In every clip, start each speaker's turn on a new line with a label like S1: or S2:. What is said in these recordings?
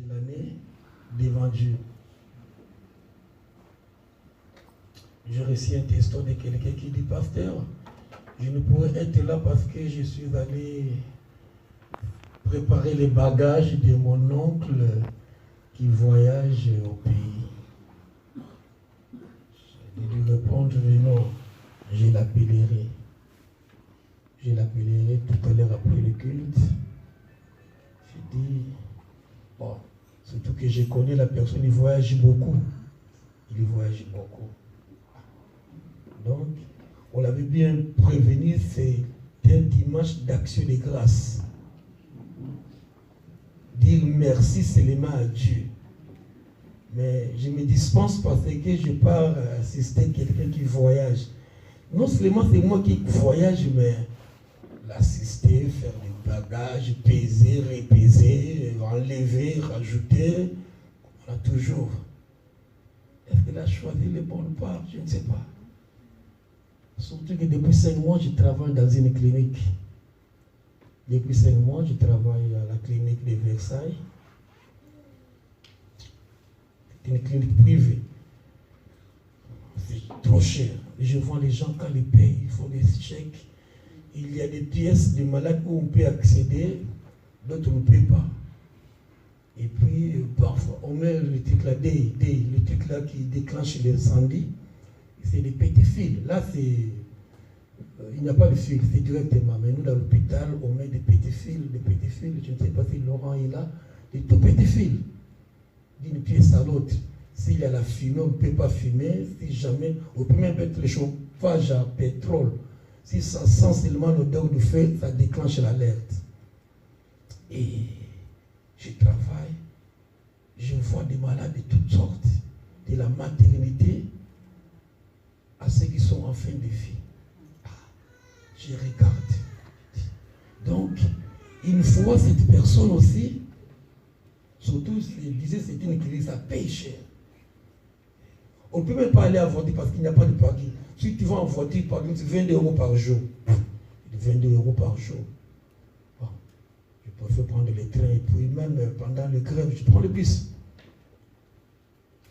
S1: de l'année devant Dieu. J'ai reçu un texto de quelqu'un qui dit, pasteur, je ne pourrais être là parce que je suis allé préparer les bagages de mon oncle qui voyage au pays. Je lui répondre, non, je l'appellerai. Je l'appellerai tout à l'heure après le culte. Je dis, bon, surtout que je connais la personne, il voyage beaucoup. Il voyage beaucoup. Donc, on l'avait bien prévenu, c'est un dimanche d'action de grâce. Dire merci seulement à Dieu. Mais je me dispense parce que je pars assister quelqu'un qui voyage. Non seulement c'est moi qui voyage, mais l'assister, faire des bagages, peser, repaiser, enlever, rajouter. On a toujours. Est-ce qu'elle a choisi les bonnes parts? Je ne sais pas. Surtout que depuis 5 mois, je travaille dans une clinique. Depuis 5 mois, je travaille à la clinique de Versailles. C'est une clinique privée. C'est trop cher. Je vois les gens quand ils payent, il faut des chèques. Il y a des pièces de malades où on peut accéder, d'autres on ne peut pas. Et puis, parfois, on met le truc là, le truc là qui déclenche l'incendie. C'est des petits fils. Là, il n'y a pas de fil, c'est directement. Mais nous, dans l'hôpital, on met des petits fils. Je ne sais pas si Laurent est là. Des tout petits fils. D'une pièce à l'autre. S'il y a la fumée, on ne peut pas fumer. Si jamais, on peut même mettre le chauffage à pétrole. Si ça sent seulement l'odeur du feu, ça déclenche l'alerte. Et je travaille. Je vois des malades de toutes sortes. De la maternité à ceux qui sont en fin de vie. Je regarde. Donc, une fois cette personne aussi, surtout, je disais, c'est une clinique, ça paye cher. On ne peut même pas aller en voiture parce qu'il n'y a pas de parking. Si tu vas en voiture, par exemple, c'est 22 € par jour. 22 € par jour. Bon, je préfère prendre les trains et puis même pendant le grève, je prends le bus.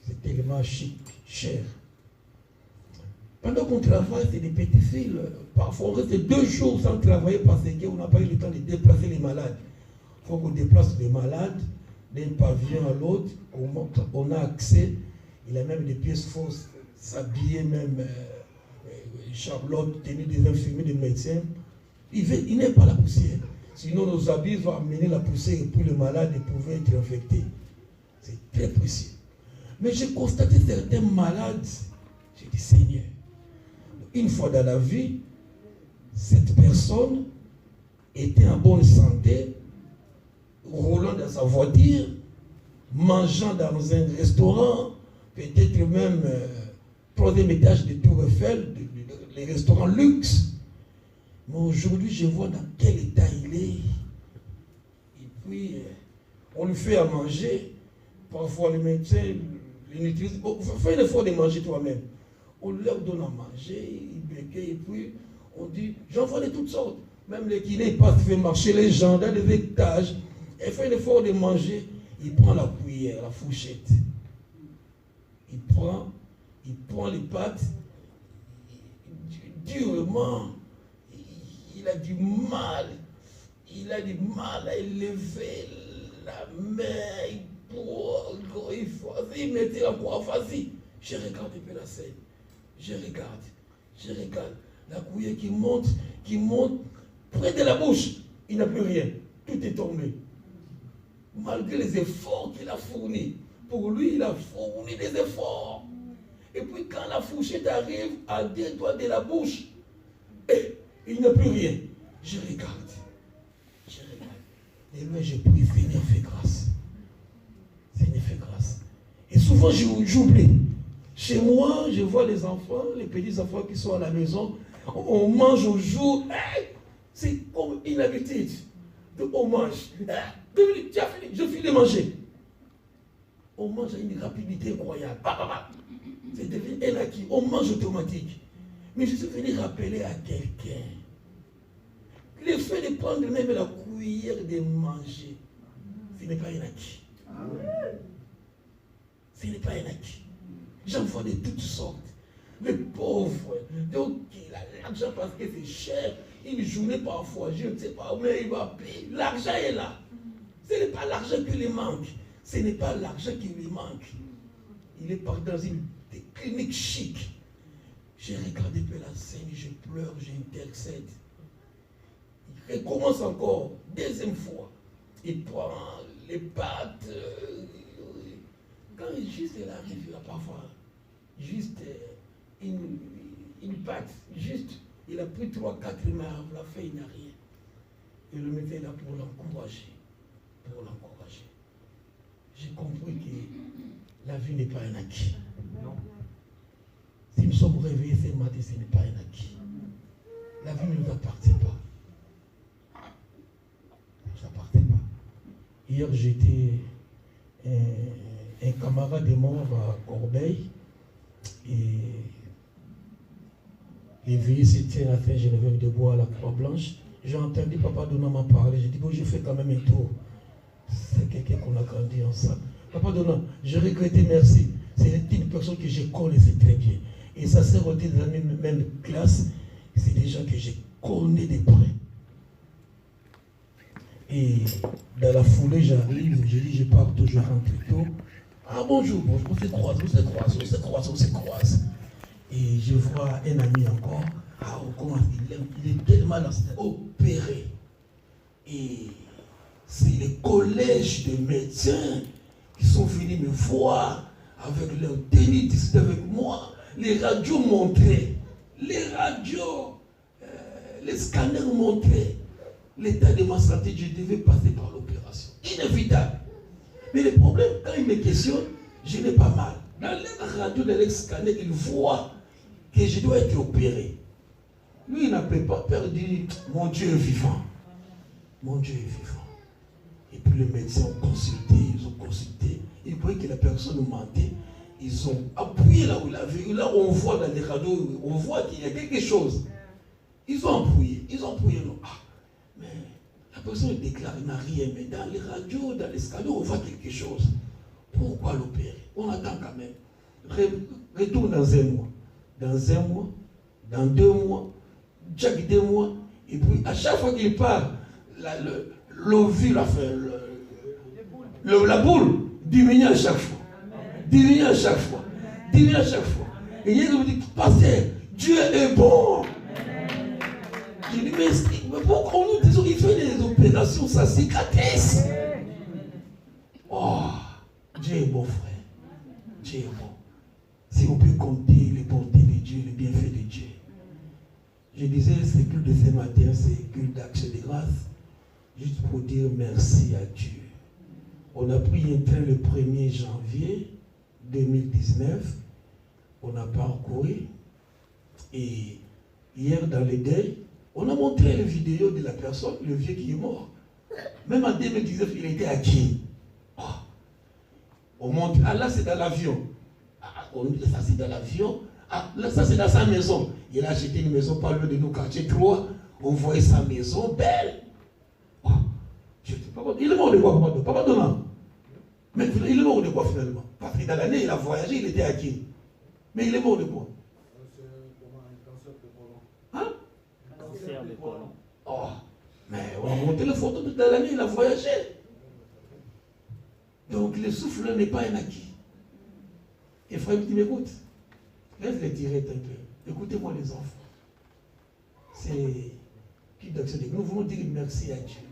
S1: C'est tellement chic, cher. Pendant qu'on travaille, c'est des petits fils. Parfois, on reste 2 jours sans travailler parce qu'on n'a pas eu le temps de déplacer les malades. Il faut qu'on déplace les malades d'un pavillon à l'autre. On a accès. Il a même des pièces fausses, s'habiller même, Charlotte, tenue des infirmiers, des médecins. Il n'aime pas la poussière. Sinon, nos habits vont amener la poussière et puis le malade pouvait être infecté. C'est très précieux. Mais j'ai constaté certains malades. J'ai dit, Seigneur, une fois dans la vie, cette personne était en bonne santé, roulant dans sa voiture, mangeant dans un restaurant, peut-être même 3e étage de Tour Eiffel, les restaurants luxe. Mais aujourd'hui, je vois dans quel état il est. Et puis, on lui fait à manger. Parfois, les médecins, les nutritionnistes, fais l'effort de manger toi-même. On leur donne à manger, ils béquent, et puis on dit, j'en vois de toutes sortes. Même les kinés, ils passent, fait marcher les gens dans les étages. Et fait l'effort de manger. Il prend la cuillère, la fourchette. Il prend les pâtes. Durement, il a du mal. Il a du mal à élever la main. Il mettait la croix, vas-y. Je regarde un peu la scène. Je regarde. La cuillère qui monte près de la bouche. Il n'a plus rien. Tout est tombé. Malgré les efforts qu'il a fournis. Pour lui, il a fourni des efforts. Et puis quand la fourchette arrive à 2 doigts de la bouche, il n'a plus rien. Je regarde. Et là, je prie, Seigneur, fais grâce. Seigneur, fais grâce. Et souvent, j'oublie. Chez moi, je vois les enfants, les petits enfants qui sont à la maison. On mange au jour. C'est comme une habitude. On mange. 2 minutes, tu as fini, je finis de manger. On mange à une rapidité incroyable. C'est devenu un acquis. On mange automatique. Mais je suis venu rappeler à quelqu'un. Le fait de prendre même la cuillère de manger, ce n'est pas un acquis. Ce n'est pas un acquis. J'en vois de toutes sortes. Les pauvres, donc il a l'argent parce que c'est cher. Une journée parfois, je ne sais pas, mais il va payer. L'argent est là. Ce n'est pas l'argent qui lui manque. Ce n'est pas l'argent qui lui manque. Il est parti dans une clinique chic. J'ai regardé peu la scène, je pleure, j'intercède. Il recommence encore, deuxième fois. Il prend les pattes. Quand juste elle arrive là, parfois, juste une patte, juste, il a pris 3-4 mains, la fait, il n'a rien. Et le médecin est là pour l'encourager. J'ai compris que la vie n'est pas un acquis. Non. Si nous sommes réveillés ce matin, ce n'est pas un acquis. La vie ne nous appartient pas. Ne nous appartient pas. Hier, j'étais un camarade est mort à Corbeil et les veillées se tiennent à Saint-Geneviève-de-Bois à la Croix-Blanche. J'ai entendu Papa Donna m'en parler. J'ai dit, bon, je fais quand même un tour. C'est quelqu'un qu'on a grandi ensemble. Papa Donna, je regrettais, merci. C'est une personne que je connaissais très bien. Et ça s'est retenu dans la même classe. C'est des gens que je connais de près. Et dans la foulée, j'arrive, je dis, je pars toujours rentrer tôt. Ah bonjour, on se croise. Et je vois un ami encore. Ah, comment il est tellement opéré. Et c'est les collèges de médecins qui sont venus me voir avec leur tenue, discuter avec moi. Les radios montraient, les scanners montraient l'état de ma santé. Je devais passer par l'opération. Inévitable. Mais le problème, quand il me questionne, je n'ai pas mal. Dans les radios, dans les scanners, il voit que je dois être opéré. Lui, il n'a pas perdu. Mon Dieu est vivant. Mon Dieu est vivant. Et puis les médecins ont consulté. Ils voyaient que la personne mentait. Ils ont appuyé là où il avait eu. Là où on voit dans les radios, on voit qu'il y a quelque chose. Ils ont appuyé. Non. Ah, mais la personne déclare, il n'a rien. Mais dans les radios, dans les scanners, on voit quelque chose. Pourquoi l'opérer? On attend quand même. Retourne dans un mois. Dans un mois, dans 2 mois, chaque 2 mois. Et puis, à chaque fois qu'il parle, l'ovule, la boule diminue à chaque fois. Diminue à chaque fois. Et il me dit, pasteur, Dieu est bon. Je dis, mais pourquoi on nous dit qu'il fait des opérations, ça cicatrise? Oh, Dieu est bon, frère. Dieu est bon. Si on peut compter les bontés de Dieu, les bienfaits de Dieu. Je disais, c'est plus de ce matin, c'est culte d'action de grâce. Juste pour dire merci à Dieu. On a pris un train le 1er janvier 2019. On a parcouru. Et hier, dans les deuils, on a montré les vidéos de la personne, le vieux qui est mort. Même en 2019, il était à qui? Oh. On montre. Ah là, c'est dans l'avion. Ça, c'est dans l'avion. Ah, là, ça, c'est dans sa maison. Il a acheté une maison pas loin de nous, quartier 3. On voyait sa maison belle. Oh. Il est mort de quoi, Papa Donna? Mais il est mort de quoi, finalement? Parce que dans l'année, il a voyagé, il était à qui? Mais il est mort de quoi?
S2: Un cancer de côlon.
S1: Hein?
S2: Un cancer de côlon.
S1: Oh. Mais on a monté les photos de l'année, il a voyagé. Donc le souffle n'est pas un acquis. Et frère, tu m'écoutes? Laisse les tirer un peu. Écoutez-moi les enfants. C'est qui d'action de grâce. Nous voulons dire merci à Dieu.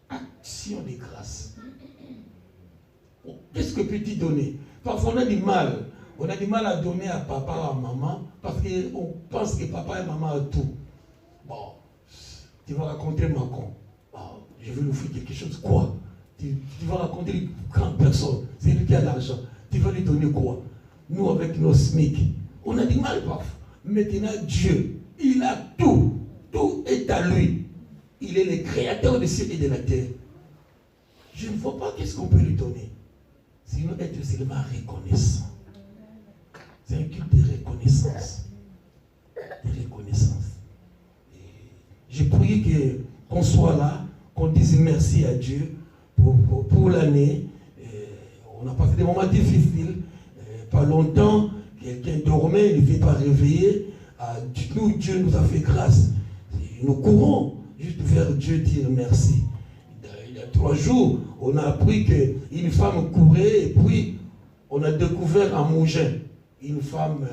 S1: Action de grâce. Oh, qu'est-ce que peux-tu donner? Parfois on a du mal. On a du mal à donner à papa ou à maman parce qu'on pense que papa et maman ont tout. Bon, tu vas raconter Macron. Bon, je vais lui offrir quelque chose. Quoi? Tu vas raconter une grande personne. C'est lui qui a l'argent. Tu vas lui donner quoi? Nous, avec nos SMIC, on a du mal parfois. Maintenant, Dieu, il a tout. Tout est à lui. Il est le créateur des cieux et de la terre. Je ne vois pas qu'est-ce qu'on peut lui donner. Sinon, être seulement reconnaissant. C'est un culte de reconnaissance. De reconnaissance. J'ai prié qu'on soit là, qu'on dise merci à Dieu pour l'année, On a passé des moments difficiles. Pas longtemps, quelqu'un dormait, il ne s'est pas réveillé. Nous, Dieu nous a fait grâce. Nous courons juste vers Dieu dire merci. Il y a 3 jours, on a appris qu'une femme courait et puis on a découvert un Mougin. Une femme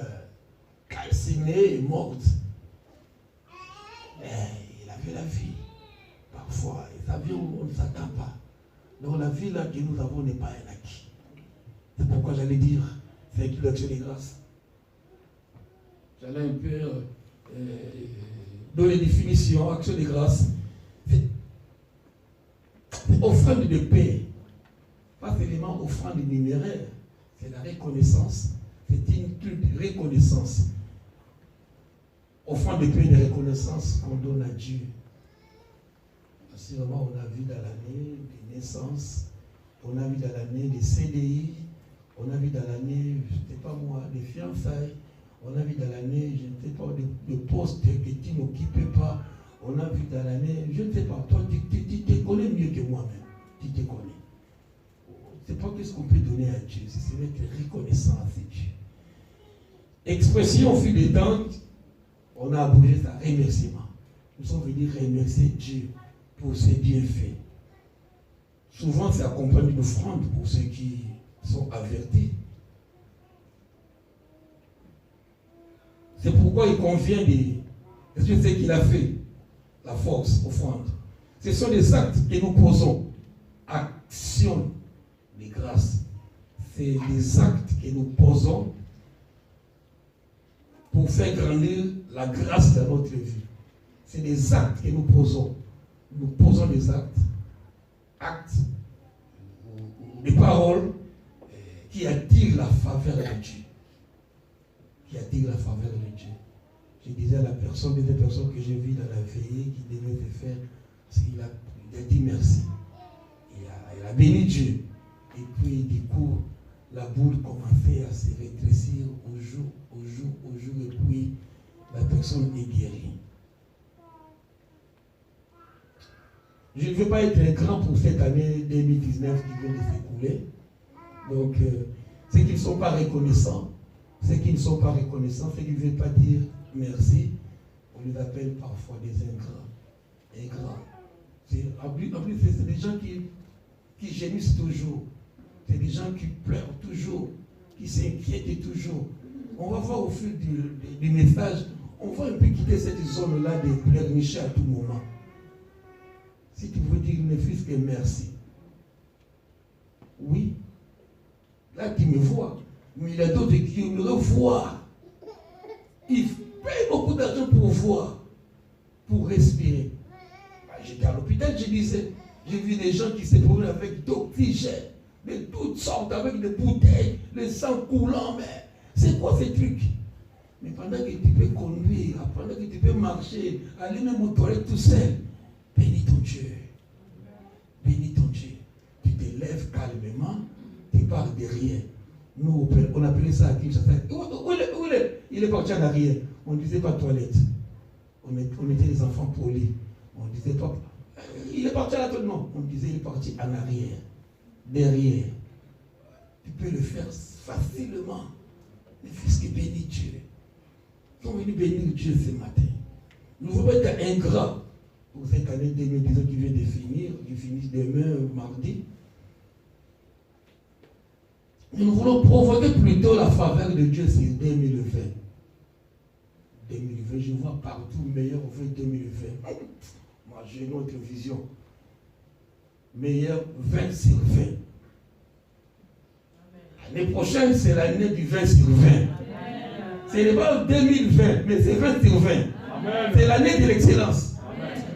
S1: calcinée et morte. Mais il avait la vie. Parfois, les avions, on ne s'attend pas. Donc la vie là que nous avons n'est pas un acquis. C'est pourquoi j'allais dire, c'est une action des grâces. J'allais un peu donner des définitions, action des grâces. C'est offrande de paix. Pas seulement offrande numéraire. C'est la reconnaissance. C'est une reconnaissance. Offrande de paix et de reconnaissance qu'on donne à Dieu. Assurément, on a vu dans l'année des naissances, on a vu dans l'année des CDI, on a vu dans l'année, je ne sais pas moi, des fiançailles, on a vu dans l'année, je ne sais pas, de postes que tu n'occupais pas, on a vu dans l'année, je ne sais pas, toi tu te connais mieux que moi-même, tu te connais. C'est pas qu'est-ce qu'on peut donner à Dieu, c'est être reconnaissant à Dieu. Expression au fil des temps, on a abrégé ça, remerciement. Nous sommes venus remercier Dieu pour ses bienfaits. Souvent, c'est accompagné d'une offrande pour ceux qui sont avertis. C'est pourquoi il convient de... Est-ce que c'est qu'il a fait? La force, offrande. Ce sont des actes que nous posons. Action de grâce. C'est des actes que nous posons pour faire grandir la grâce dans notre vie. C'est des actes que nous posons. Nous posons des actes, des paroles qui attirent la faveur de Dieu. Qui attirent la faveur de Dieu. Je disais à la personne, des personnes que j'ai vues dans la veillée qui devaient se faire, parce qu'il a dit merci. Il a béni Dieu. Et puis du coup, la boule commençait à se rétrécir au jour, et puis la personne est guérie. Je ne veux pas être grand pour cette année 2019 qui vient de s'écouler. Donc, ceux qui ne sont pas reconnaissants, ceux qui ne ne veulent pas dire merci, on les appelle parfois des ingrats. En plus, c'est des gens qui gémissent toujours. C'est des gens qui pleurent toujours, qui s'inquiètent toujours. On va voir au fil du message, on va un peu quitter cette zone-là de pleurnicher à tout moment. Si tu veux dire ne fût-ce que merci. Oui. Là, tu me vois. Mais il y a d'autres qui aimeraient voir. Ils payent beaucoup d'argent pour voir, pour respirer. J'étais à l'hôpital, je disais, j'ai vu des gens qui se promènent avec d'oxygène, de toutes sortes, avec des bouteilles, le sang coulant, mais c'est quoi ces trucs? Mais pendant que tu peux conduire, pendant que tu peux marcher, aller même aux toilettes tout seul, bénis ton Dieu. Bénis ton Dieu. Tu te lèves calmement, tu parles de rien. Nous, on appelait ça à Kinshasa. Où il est? Il est parti en arrière. On ne disait pas toilette. On était des enfants polis. On ne disait pas. Il est parti à la toilette. Non. On disait il est parti en arrière. Derrière. Tu peux le faire facilement. Mais fils qui bénit Dieu. Nous sommes venus bénir Dieu ce matin. Nous ne voulons pas être ingrats pour cette année 2019 qui vient de finir, qui finit demain, mardi. Nous voulons provoquer plutôt la faveur de Dieu sur 2020. 2020, je vois partout meilleur, on fait 2020. Moi, j'ai une autre vision. Meilleur 20 sur 20. L'année prochaine, c'est l'année du 20 sur 20. Ce n'est pas 2020, mais c'est 20 sur 20. C'est l'année de l'excellence.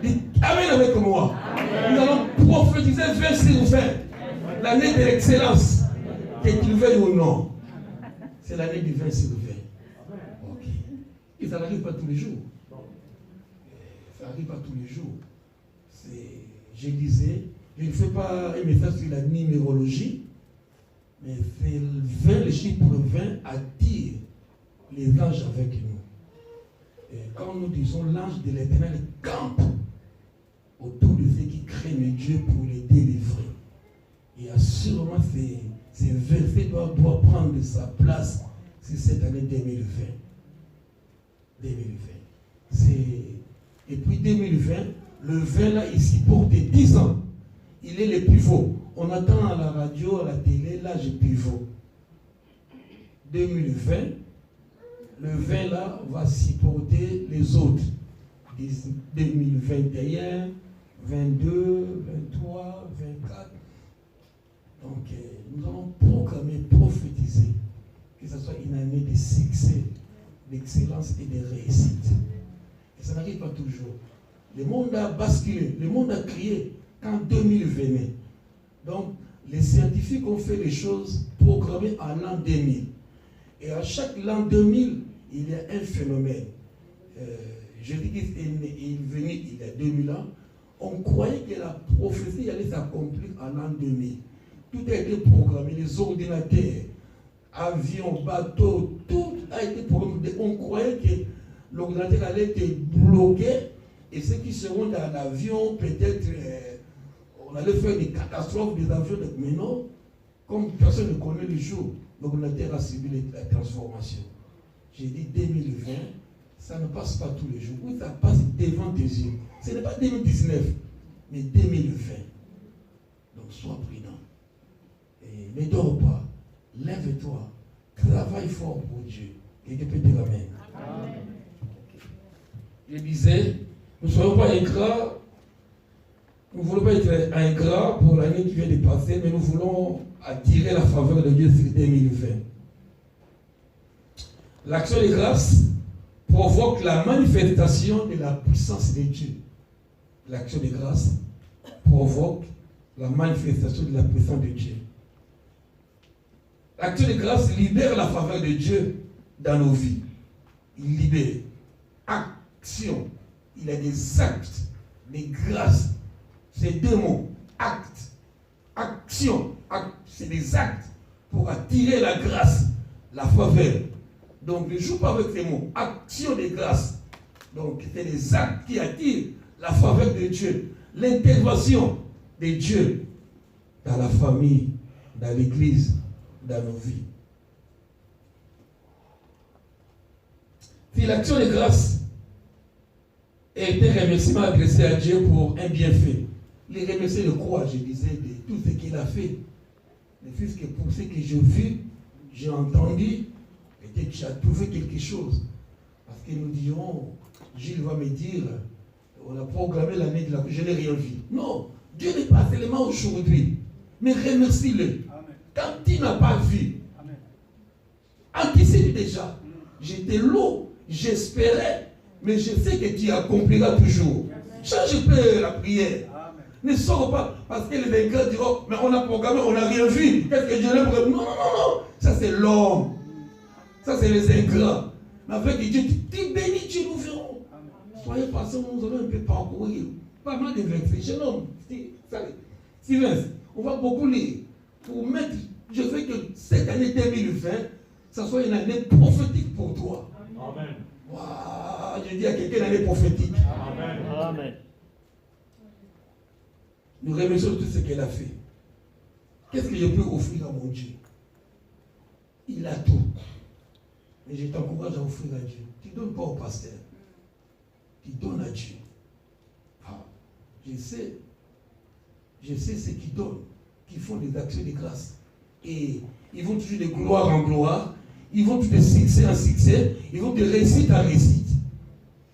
S1: Dites Amen avec moi. Amen. Nous allons prophétiser 20 sur 20. L'année de l'excellence. Que tu veuilles ou non. C'est l'année du 20 sur 20. Ok. Et ça n'arrive pas tous les jours. Ça n'arrive pas tous les jours. Je disais, je ne fais pas un message sur la numérologie, mais c'est 20, le chiffre 20 attire les anges avec nous. Et quand nous disons l'ange de l'Éternel campe autour de ceux qui craignent Dieu pour les délivrer. Et assurément, Ce verset doit prendre sa place sur cette année 2020. 2020. Et puis 2020, le 20 là, ici porte 10 ans. Il est le pivot. On attend à la radio, à la télé, l'âge pivot. 2020, le 20 là va supporter les autres. 2021, 22, 23, 24. Donc, nous allons programmer, prophétiser que ce soit une année de succès, d'excellence et de réussite. Et ça n'arrive pas toujours. Le monde a basculé, le monde a crié quand 2000 venait. Donc, les scientifiques ont fait les choses programmées en l'an 2000. Et à chaque l'an 2000, il y a un phénomène. Je dis qu'il venait il y a 2000 ans. On croyait que la prophétie allait s'accomplir en l'an 2000. Tout a été programmé, les ordinateurs, avions, bateaux, tout a été programmé. On croyait que l'ordinateur allait être bloqué et ceux qui seront dans l'avion, peut-être, on allait faire des catastrophes des avions. Mais non, comme personne ne connaît le jour, l'ordinateur a subi la transformation. J'ai dit 2020, ça ne passe pas tous les jours. Oui, ça passe devant tes yeux. Ce n'est pas 2019, mais 2020. Donc sois prudent. Et ne dors pas. Lève-toi. Travaille fort pour Dieu. Quelqu'un peut dire Amen. Amen. Je disais, nous ne soyons pas ingrats. Nous ne voulons pas être ingrats pour l'année qui vient de passer, mais nous voulons attirer la faveur de Dieu sur 2020. L'action de grâce provoque la manifestation de la puissance de Dieu. L'action de grâce provoque la manifestation de la puissance de Dieu. L'action de grâce libère la faveur de Dieu dans nos vies. Il libère. Action. Il y a des actes, des grâces. C'est deux mots. Acte. Action. C'est des actes pour attirer la grâce, la faveur. Donc ne joue pas avec ces mots. Action de grâce. Donc c'est des actes qui attirent la faveur de Dieu. L'intervention de Dieu dans la famille, dans l'église, dans nos vies. Si l'action de grâce est un remerciement adressé à Dieu pour un bienfait, les remercier de quoi, je disais, de tout ce qu'il a fait. Ne fût-ce que pour ce que j'ai vu, j'ai entendu, peut-être que tu as trouvé quelque chose. Parce que nous dirons, Gilles va me dire, on a programmé l'année de la vie, je n'ai rien vu. Non, Dieu n'est pas seulement aujourd'hui, mais remercie-le. Quand tu n'as pas vu, anticipe déjà. J'étais lourd, j'espérais, mais je sais que tu accompliras toujours. Change peu la prière. Ne sors pas, parce que les vainqueurs diront, mais on a programmé, on n'a rien vu. Qu'est-ce que Dieu n'a pas? Non. Ça c'est l'homme. Ça c'est les ingrats. Mais avec Dieu, tu bénis, tu nous verrons. Soyez patients, nous allons un peu parcourir. Pas mal de versets. Jeune homme, Sylvain, on va beaucoup lire. Pour mettre, je veux que cette année 2020, ça soit une année prophétique pour toi.
S2: Amen.
S1: Wow, je dis à quelqu'un une année prophétique.
S2: Amen. Amen.
S1: Nous remercions tout ce qu'elle a fait. Qu'est-ce que je peux offrir à mon Dieu? Il a tout. Mais je t'encourage à offrir à Dieu. Tu ne donnes pas au pasteur. Tu donnes à Dieu. Ah, je sais ceux qui donnent, qui font des actions de grâce. Et ils vont toujours de gloire en gloire. Ils vont toujours de succès en succès. Ils vont de réussite en réussite.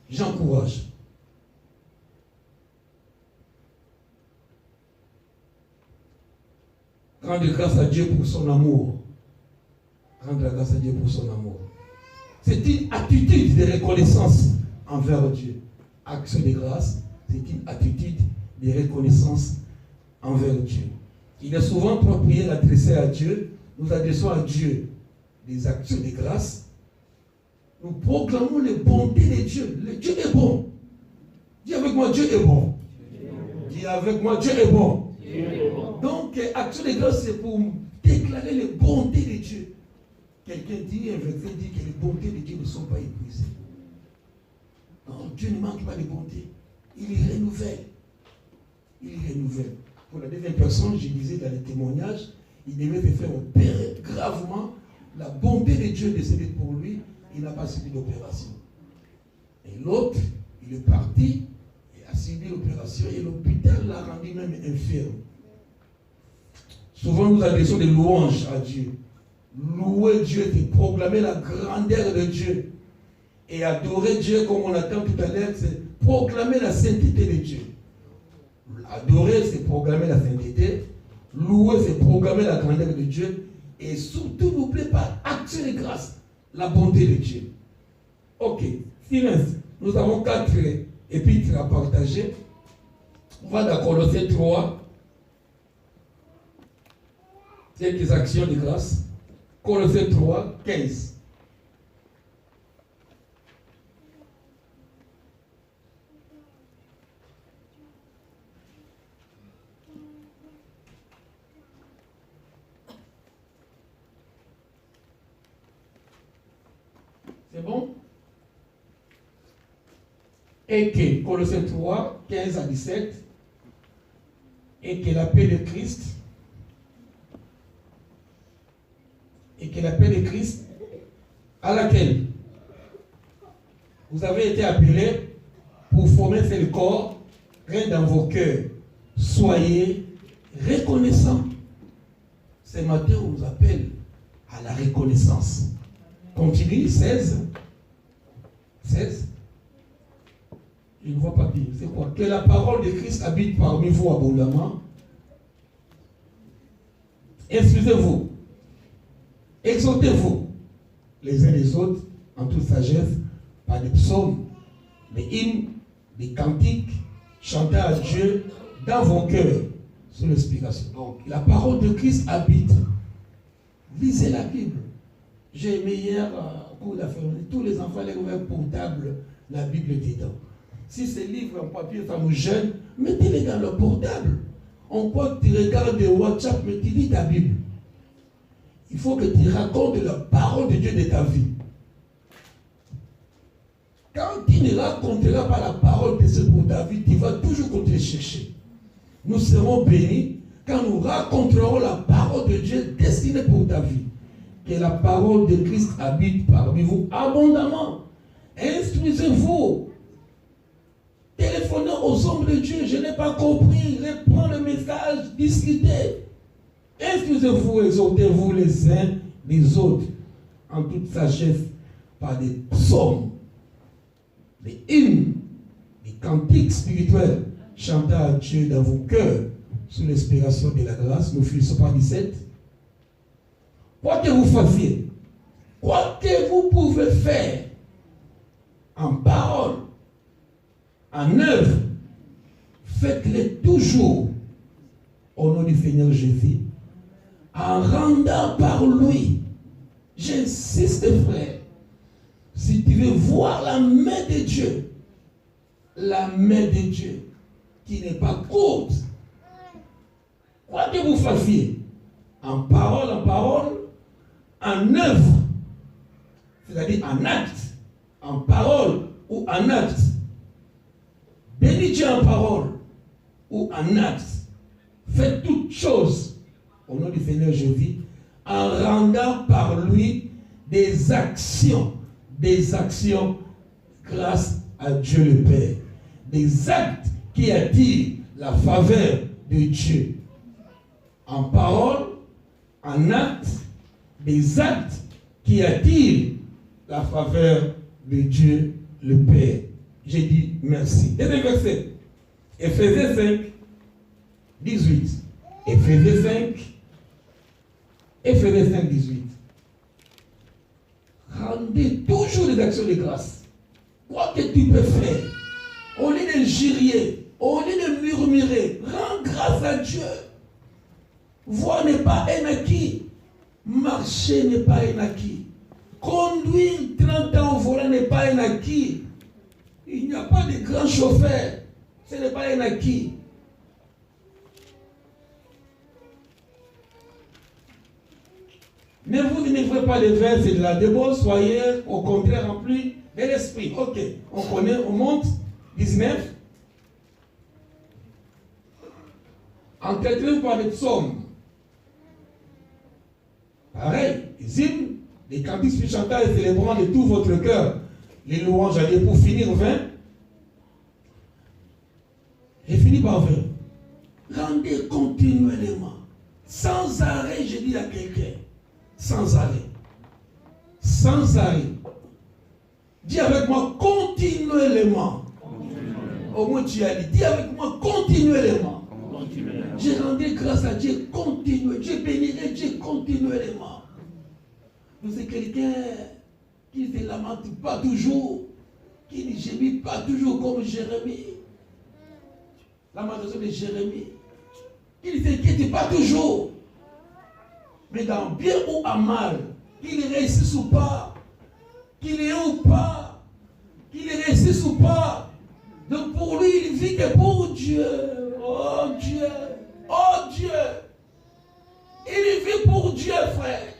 S1: J'encourage. Rendre grâce à Dieu pour son amour. Rendre grâce à Dieu pour son amour. C'est une attitude de reconnaissance envers Dieu. Action de grâce, c'est une attitude de reconnaissance envers Dieu. Il est souvent trois prières adressées à Dieu. Nous adressons à Dieu des actions de grâce. Nous proclamons les bontés de Dieu. Dieu est bon. Dis avec moi, Dieu est bon. Dis avec moi, Dieu est bon. Donc, action de grâce, c'est pour déclarer les bontés de Dieu. Quelqu'un dit, un verset dit que les bontés de Dieu ne sont pas épuisées. Non, Dieu ne manque pas de bonté. Il les renouvelle. Il les renouvelle. Pour la deuxième personne, je disais dans les témoignages, il devait se faire opérer gravement. La bonté de Dieu décédée pour lui, il n'a pas suivi l'opération. Et l'autre, il est parti, il a suivi l'opération et l'hôpital l'a rendu même infirme. Souvent nous adressons des louanges à Dieu. Louer Dieu, c'est proclamer la grandeur de Dieu. Et adorer Dieu, comme on attend tout à l'heure, c'est proclamer la sainteté de Dieu. Adorer, c'est proclamer la sainteté. Louer, c'est proclamer la grandeur de Dieu. Et surtout, n'oubliez pas, action de grâce, la bonté de Dieu. Ok, silence. Nous avons 4 épîtres à partager. On va dans Colossiens 3. Quelques actions de grâce. Colossiens 3, 15. C'est bon? Et que, Colossiens 3, 15 à 17, et que la paix de Christ, à laquelle vous avez été appelés pour former ce corps, règne dans vos cœurs. Soyez reconnaissants. Ce matin, on nous appelle à la reconnaissance. Continue, 16. 16. Je ne vois pas bien. C'est quoi? Que la parole de Christ habite parmi vous abondamment. Instruisez-vous. Exhortez-vous les uns les autres en toute sagesse par des psaumes, des hymnes, des cantiques, chantez à Dieu dans vos cœurs sous l'inspiration. Donc, la parole de Christ habite. Lisez la Bible. J'ai aimé hier, pour la famille, tous les enfants les ouverts portable, la Bible est dedans. Si ces livres en papier, ça nous gêne, mettez-les dans le portable. On croit que tu regardes WhatsApp, mais tu lis ta Bible. Il faut que tu racontes la parole de Dieu de ta vie. Quand tu ne raconteras pas la parole de Dieu pour ta vie, tu vas toujours continuer à chercher. Nous serons bénis quand nous raconterons la parole de Dieu destinée pour ta vie. Que la parole de Christ habite parmi vous abondamment. Instruisez-vous. Téléphonez aux hommes de Dieu. Je n'ai pas compris. Reprends le message. Discutez. Instruisez-vous, exhortez-vous les uns les autres en toute sagesse par des psaumes, des hymnes, des cantiques spirituels. Chantez à Dieu dans vos cœurs sous l'inspiration de la grâce. Nous finissons par 17. Quoi que vous fassiez, quoi que vous pouvez faire en parole, en œuvre, faites-le toujours au nom du Seigneur Jésus, en rendant par lui. J'insiste, frère, si tu veux voir la main de Dieu, qui n'est pas courte, quoi que vous fassiez, en parole, en œuvre, c'est-à-dire en acte, en parole ou en acte. Bénis Dieu en parole ou en acte. Faites toutes choses au nom du Seigneur Jésus en rendant par lui des actions grâce à Dieu le Père. Des actes qui attirent la faveur de Dieu. En parole, en acte, des actes qui attirent la faveur de Dieu le Père. J'ai dit merci. Deuxième verset. Éphésiens 5, 18. Éphésiens 5, 18. Rendez toujours des actions de grâce. Quoi que tu peux faire, au lieu de girier, au lieu de murmurer, rends grâce à Dieu. Voir n'est pas un acquis. Marcher n'est pas un acquis. Conduire 30 ans au volant n'est pas un acquis. Il n'y a pas de grand chauffeur. Ce n'est pas un acquis. Ne vous délivrez pas des vers et de la débauche, soyez au contraire remplis de l'esprit. Ok, on connaît, on monte. 19. Entretenu par les psaumes, hymnes, les cantiques puis chantant et célébrant de tout votre cœur les louanges à Dieu pour finir 20. Et finit par 20. Rendez continuellement, sans arrêt, je dis à quelqu'un, sans arrêt. Sans arrêt. Dis avec moi continuellement. Au moins tu as dit. Dis avec moi continuellement. Je rendrai grâce à Dieu continuellement. Je bénirai Dieu continuellement. Vous êtes quelqu'un qui ne se lamente pas toujours, qui ne gémit pas toujours comme Jérémie. Lamentation de Jérémie. Qui ne s'inquiète pas toujours. Mais dans bien ou à mal, qu'il réussisse ou pas, qu'il ait ou pas, qu'il réussisse ou pas. Donc pour lui, il vit que pour Dieu. Oh Dieu, oh Dieu. Il vit pour Dieu, frère.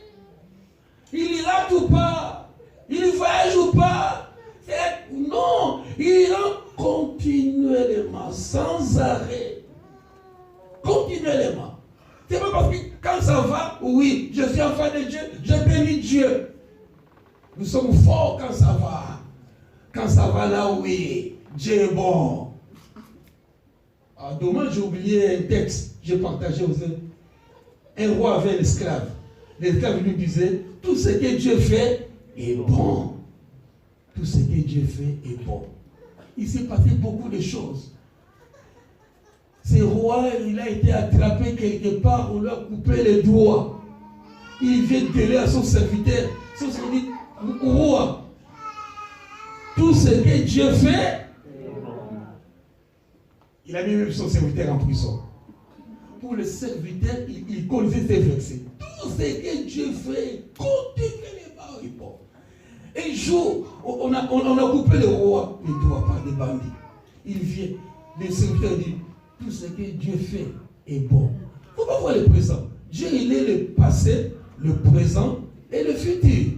S1: Il ira ou pas, il voyage ou pas. Non, il ira continuellement, sans arrêt. Continuellement. C'est pas parce que quand ça va, oui, je suis enfant de Dieu, je bénis Dieu. Nous sommes forts quand ça va. Quand ça va là, oui, Dieu est bon. Ah, dommage, j'ai oublié un texte, j'ai partagé aux autres. Un roi avait un esclave. L'esclave lui disait, tout ce que Dieu fait est bon. Tout ce que Dieu fait est bon. Il s'est passé beaucoup de choses. Ce roi, il a été attrapé quelque part, on lui a coupé les doigts. Il vient de dire à son serviteur, son serviteur, roi, tout ce que Dieu fait, il a mis même son serviteur en prison. Pour le serviteur, il connaissait ces versets. Tout ce que Dieu fait, continuellement est bon. Un jour, on a coupé le roi les doigts par des bandits. Il vient, le serviteur dit, tout ce que Dieu fait est bon. Il ne faut pas voir le présent. Dieu, il est le passé, le présent et le futur.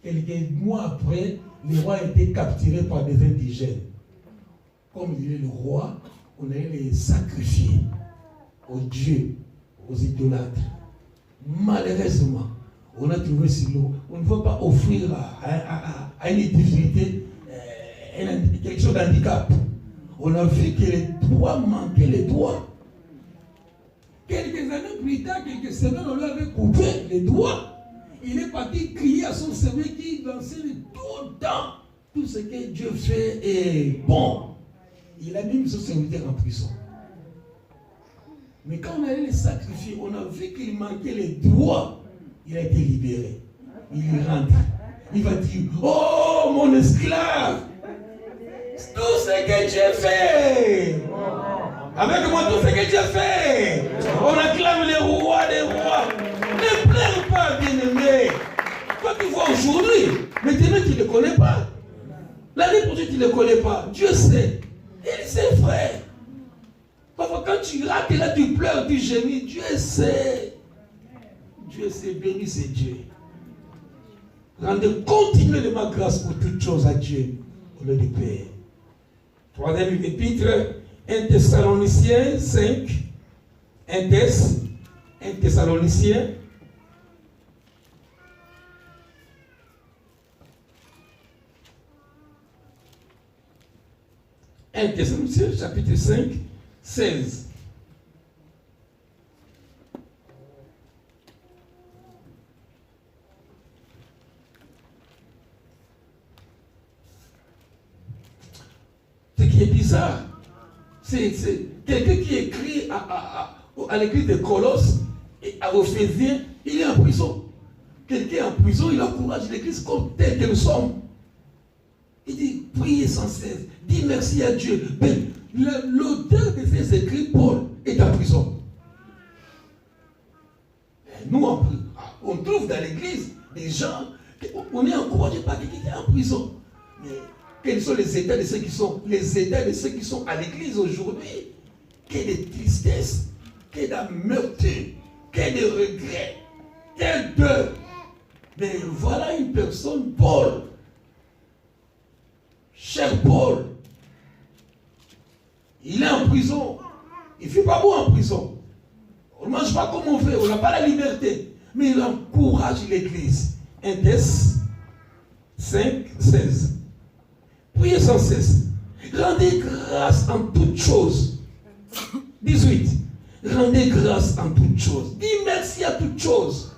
S1: Quelques mois après, le roi a été capturé par des indigènes. Comme il est le roi, on allait les sacrifier aux dieux, aux idolâtres. Malheureusement, on a trouvé sur l'eau. On ne veut pas offrir à une divinité quelque chose d'handicap. On a vu que les doigts manquaient les doigts. Quelques années plus tard, quelques semaines, on lui avait coupé les doigts. Il est parti crier à son serviteur qui dansait tout le temps. Tout ce que Dieu fait est bon. Il a mis son serviteur en prison. Mais quand on allait les sacrifier, on a vu qu'il manquait les doigts. Il a été libéré. Il rentre. Il va dire, oh mon esclave, tout ce que Dieu fait. Avec moi, tout ce que Dieu fait. On acclame les rois des rois. Ne pleure pas, bien-aimé. Toi, tu vois aujourd'hui, mais maintenant, tu ne le connais pas. L'année prochaine, tu ne le connais pas. Dieu sait. Il sait, frère. Parfois, quand tu rates, là, tu pleures, tu gémis. Dieu sait. Dieu sait, béni c'est Dieu. Rendez continuellement grâce pour toutes choses à Dieu, au nom du Père. Troisième épître, 1 Thessaloniciens 5. 1 Thessaloniciens. Thessaloniciens, chapitre 5, 16. Ce qui est bizarre, c'est quelqu'un qui écrit à l'église de Colosse et à Éphésiens, il est en prison. Quelqu'un est en prison, il encourage l'église comme telle que nous sommes. Il dit, priez sans cesse, dis merci à Dieu. Mais l'auteur de ces écrits, Paul, est en prison. Et nous, on trouve dans l'église des gens, on est encouragé par quelqu'un qui est en prison. Mais quels sont les états de ceux qui sont, à l'église aujourd'hui? Quelle de tristesse, quelle d'amertume, quelle de regret, quelle de... Mais voilà une personne, Paul. Cher Paul, il est en prison. Il ne fait pas beau en prison. On ne mange pas comme on veut, on n'a pas la liberté. mais il encourage l'Église. 1 Thess 5, 16. Priez sans cesse. Rendez grâce en toutes choses. 18. Rendez grâce en toutes choses. Dis merci à toutes choses.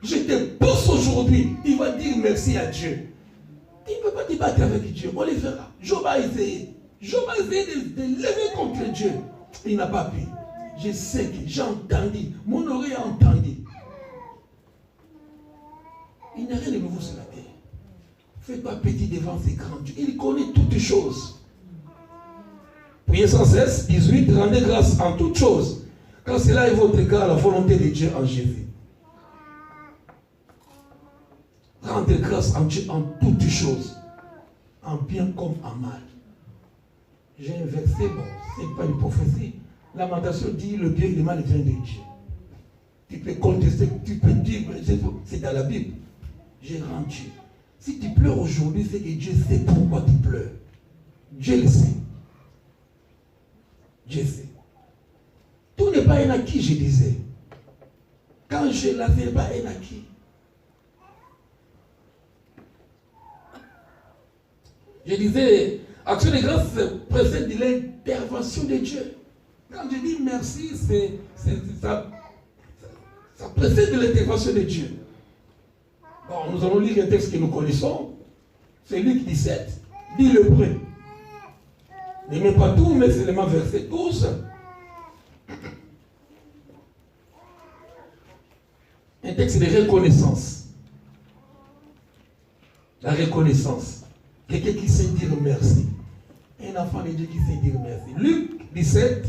S1: Je te pousse aujourd'hui. Il va dire merci à Dieu. Il ne peut pas débattre avec Dieu. On les verra. Job a essayé. Job a essayé de lever contre Dieu. Il n'a pas pu. Je sais que j'ai entendu. Mon oreille a entendu. Il n'y a rien de nouveau sur la terre. Fais-toi petit devant ces grands dieux. Il connaît toutes les choses. Priez sans cesse. 18. Rendez grâce en toutes choses. Quand cela est votre cas à la volonté de Dieu en Jésus. Rendez grâce en Dieu en toutes choses. En bien comme en mal. J'ai un verset, bon, c'est pas une prophétie. Lamentation dit le bien et le mal vient de Dieu. Tu peux contester, tu peux dire, c'est dans la Bible. J'ai rendu. Si tu pleures aujourd'hui, c'est que Dieu sait pourquoi tu pleures. Dieu le sait. Dieu sait. Tout n'est pas un acquis, je disais. Quand je l'avais pas un acquis. Je disais, action de grâce précède de l'intervention de Dieu. Quand je dis merci, ça précède de l'intervention de Dieu. Bon, nous allons lire un texte que nous connaissons. C'est Luc 17. Dis le près. Ne mets pas tout, mais seulement verset 12. Un texte de reconnaissance. La reconnaissance. Quelqu'un qui sait dire merci. Un enfant de Dieu qui sait dire merci. Luc 17,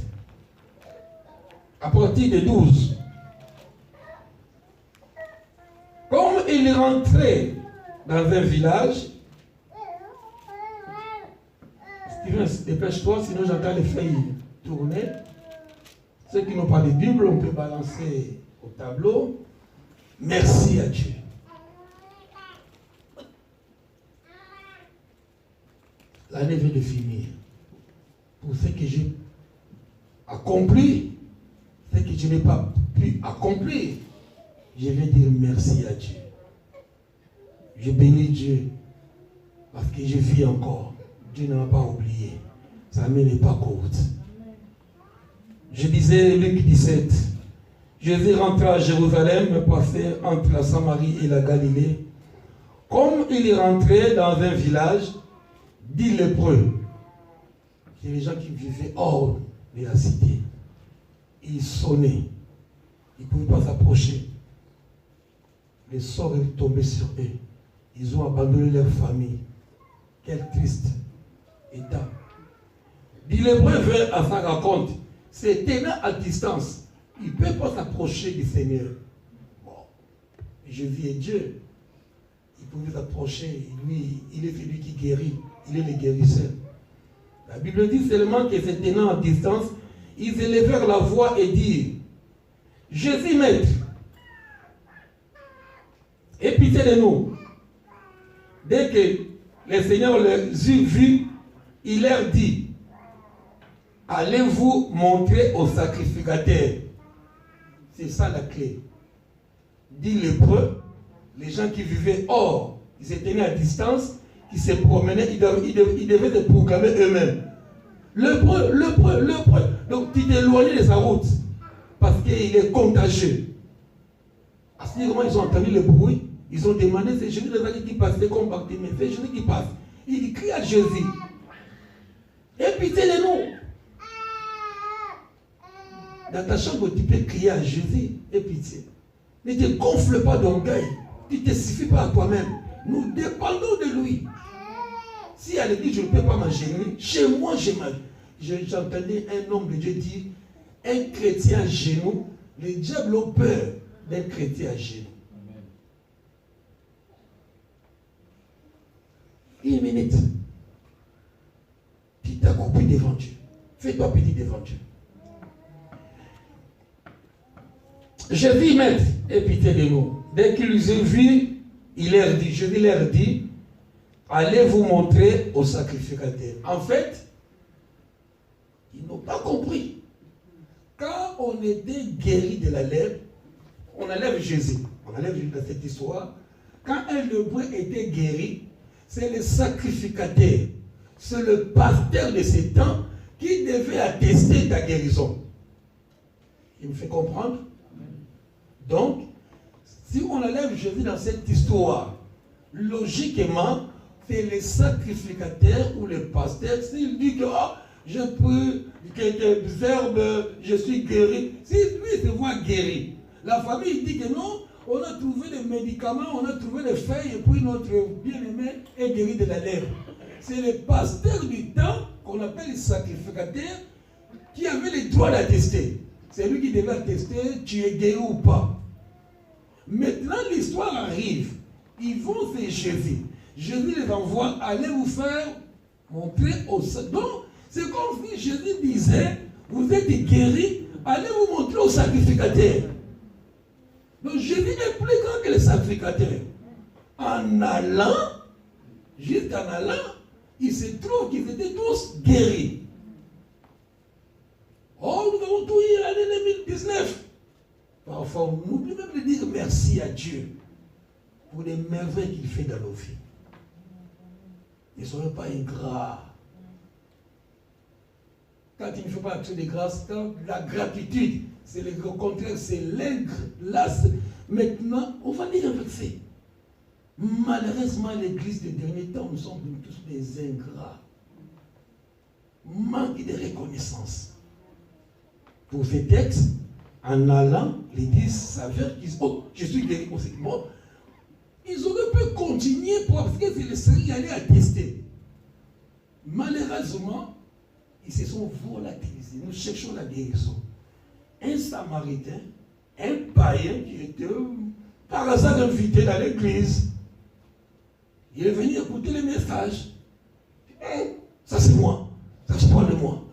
S1: à partir de 12. Comme il rentrait dans un village, Steven, dépêche-toi, sinon j'entends les feuilles tourner. Ceux qui n'ont pas de Bible, on peut balancer au tableau. Merci à Dieu. L'année vient de finir. Pour ce que j'ai accompli, ce que je n'ai pas pu accomplir, je vais dire merci à Dieu. Je bénis Dieu parce que je vis encore. Dieu ne m'a pas oublié. Sa main n'est pas courte. Je disais Luc 17. Jésus rentra à Jérusalem, passait entre la Samarie et la Galilée. Comme il rentrait dans un village, dit lépreux. C'est les gens qui vivaient hors de la cité. Ils sonnaient. Ils ne pouvaient pas s'approcher. Les sorts est tombé sur eux. Ils ont abandonné leur famille. Quel triste état. Dit lépreux vint à sa rencontre. C'est tenant à distance. Il ne peut pas s'approcher du Seigneur. Bon. Jésus est Dieu. Il pouvait s'approcher. Lui, il est celui qui guérit. Il est le guérisseur. La Bible dit seulement que se tenant à distance, ils élevèrent la voix et dirent, Jésus, maître, aie pitié de nous. Dès que le Seigneur les eut vus, il leur dit, allez-vous montrer au sacrificateur. C'est ça la clé. Dit lépreux, les gens qui vivaient hors, ils se tenaient à distance, qui se promenaient, ils devaient se proclamer eux-mêmes. Lépreux. Donc tu t'éloignes de sa route, parce qu'il est contagieux. À ce moment, ils ont entendu le bruit, ils ont demandé, c'est Jésus qui passe, c'est comme Bartimée, c'est Jésus qui passe. Il crie à Jésus. Aie pitié de nous. Dans ta chambre, tu peux crier à Jésus, aie pitié. Ne te gonfle pas d'orgueil. Tu ne te suffis pas à toi-même. Nous dépendons de lui. Si à l'église, je ne peux pas m'agenouiller, chez moi, j'entendais un homme de Dieu dire, un chrétien à genoux, le diable a peur d'un chrétien à genoux. Une minute. Tu t'accouples devant Dieu. Fais-toi petit devant Dieu. Jésus, maître, aie pitié de nous. Dès qu'ils les ont vus, Jésus leur dit, allez vous montrer au sacrificateur. En fait, ils n'ont pas compris. Quand on était guéri de la lèpre, on enlève Jésus. On enlève Jésus dans cette histoire. Quand un lépreux était guéri, c'est le sacrificateur, c'est le pasteur de ces temps qui devait attester ta guérison. Il me fait comprendre? Donc, si on enlève Jésus dans cette histoire, logiquement, c'est le sacrificateur ou le pasteur, s'il dit que je peux, quelques herbes, je suis guéri, si lui se voit guéri, la famille dit que non, on a trouvé des médicaments, on a trouvé des feuilles, et puis notre bien-aimé est guéri de la lèvre. C'est le pasteur du temps, qu'on appelle le sacrificateur, qui avait le droit d'attester. C'est lui qui devait attester, tu es guéri ou pas. Maintenant, l'histoire arrive. Ils vont chez Jésus. Jésus les envoie, allez vous faire montrer au sacrificateur. Donc, c'est comme si Jésus disait, vous êtes guéris, allez vous montrer au sacrificateur. Donc Jésus est plus grand que le sacrificateur. En allant, juste en allant, il se trouve qu'ils étaient tous guéris. Oh, nous avons tout eu l'année 2019. Parfois, on oublie même de dire merci à Dieu pour les merveilles qu'il fait dans nos vies. Ne soyez pas ingrats. Quand il ne faut pas action de grâce, quand la gratitude, c'est le contraire, c'est l'ingrat. Maintenant, on va lire un verset. Malheureusement, l'église des derniers temps, nous sommes tous des ingrats. Manque de reconnaissance. Pour ces textes, en allant, l'église s'avère qu'ils disent, oh, je suis guéri aussi. Bon, ils auraient pu continuer parce que c'est le Seigneur qui allait attester. Malheureusement, ils se sont volatilisés. Nous cherchons la guérison. Un Samaritain, un païen qui était par hasard invité dans l'église, il est venu écouter les messages. Ça c'est moi, ça se parle de moi.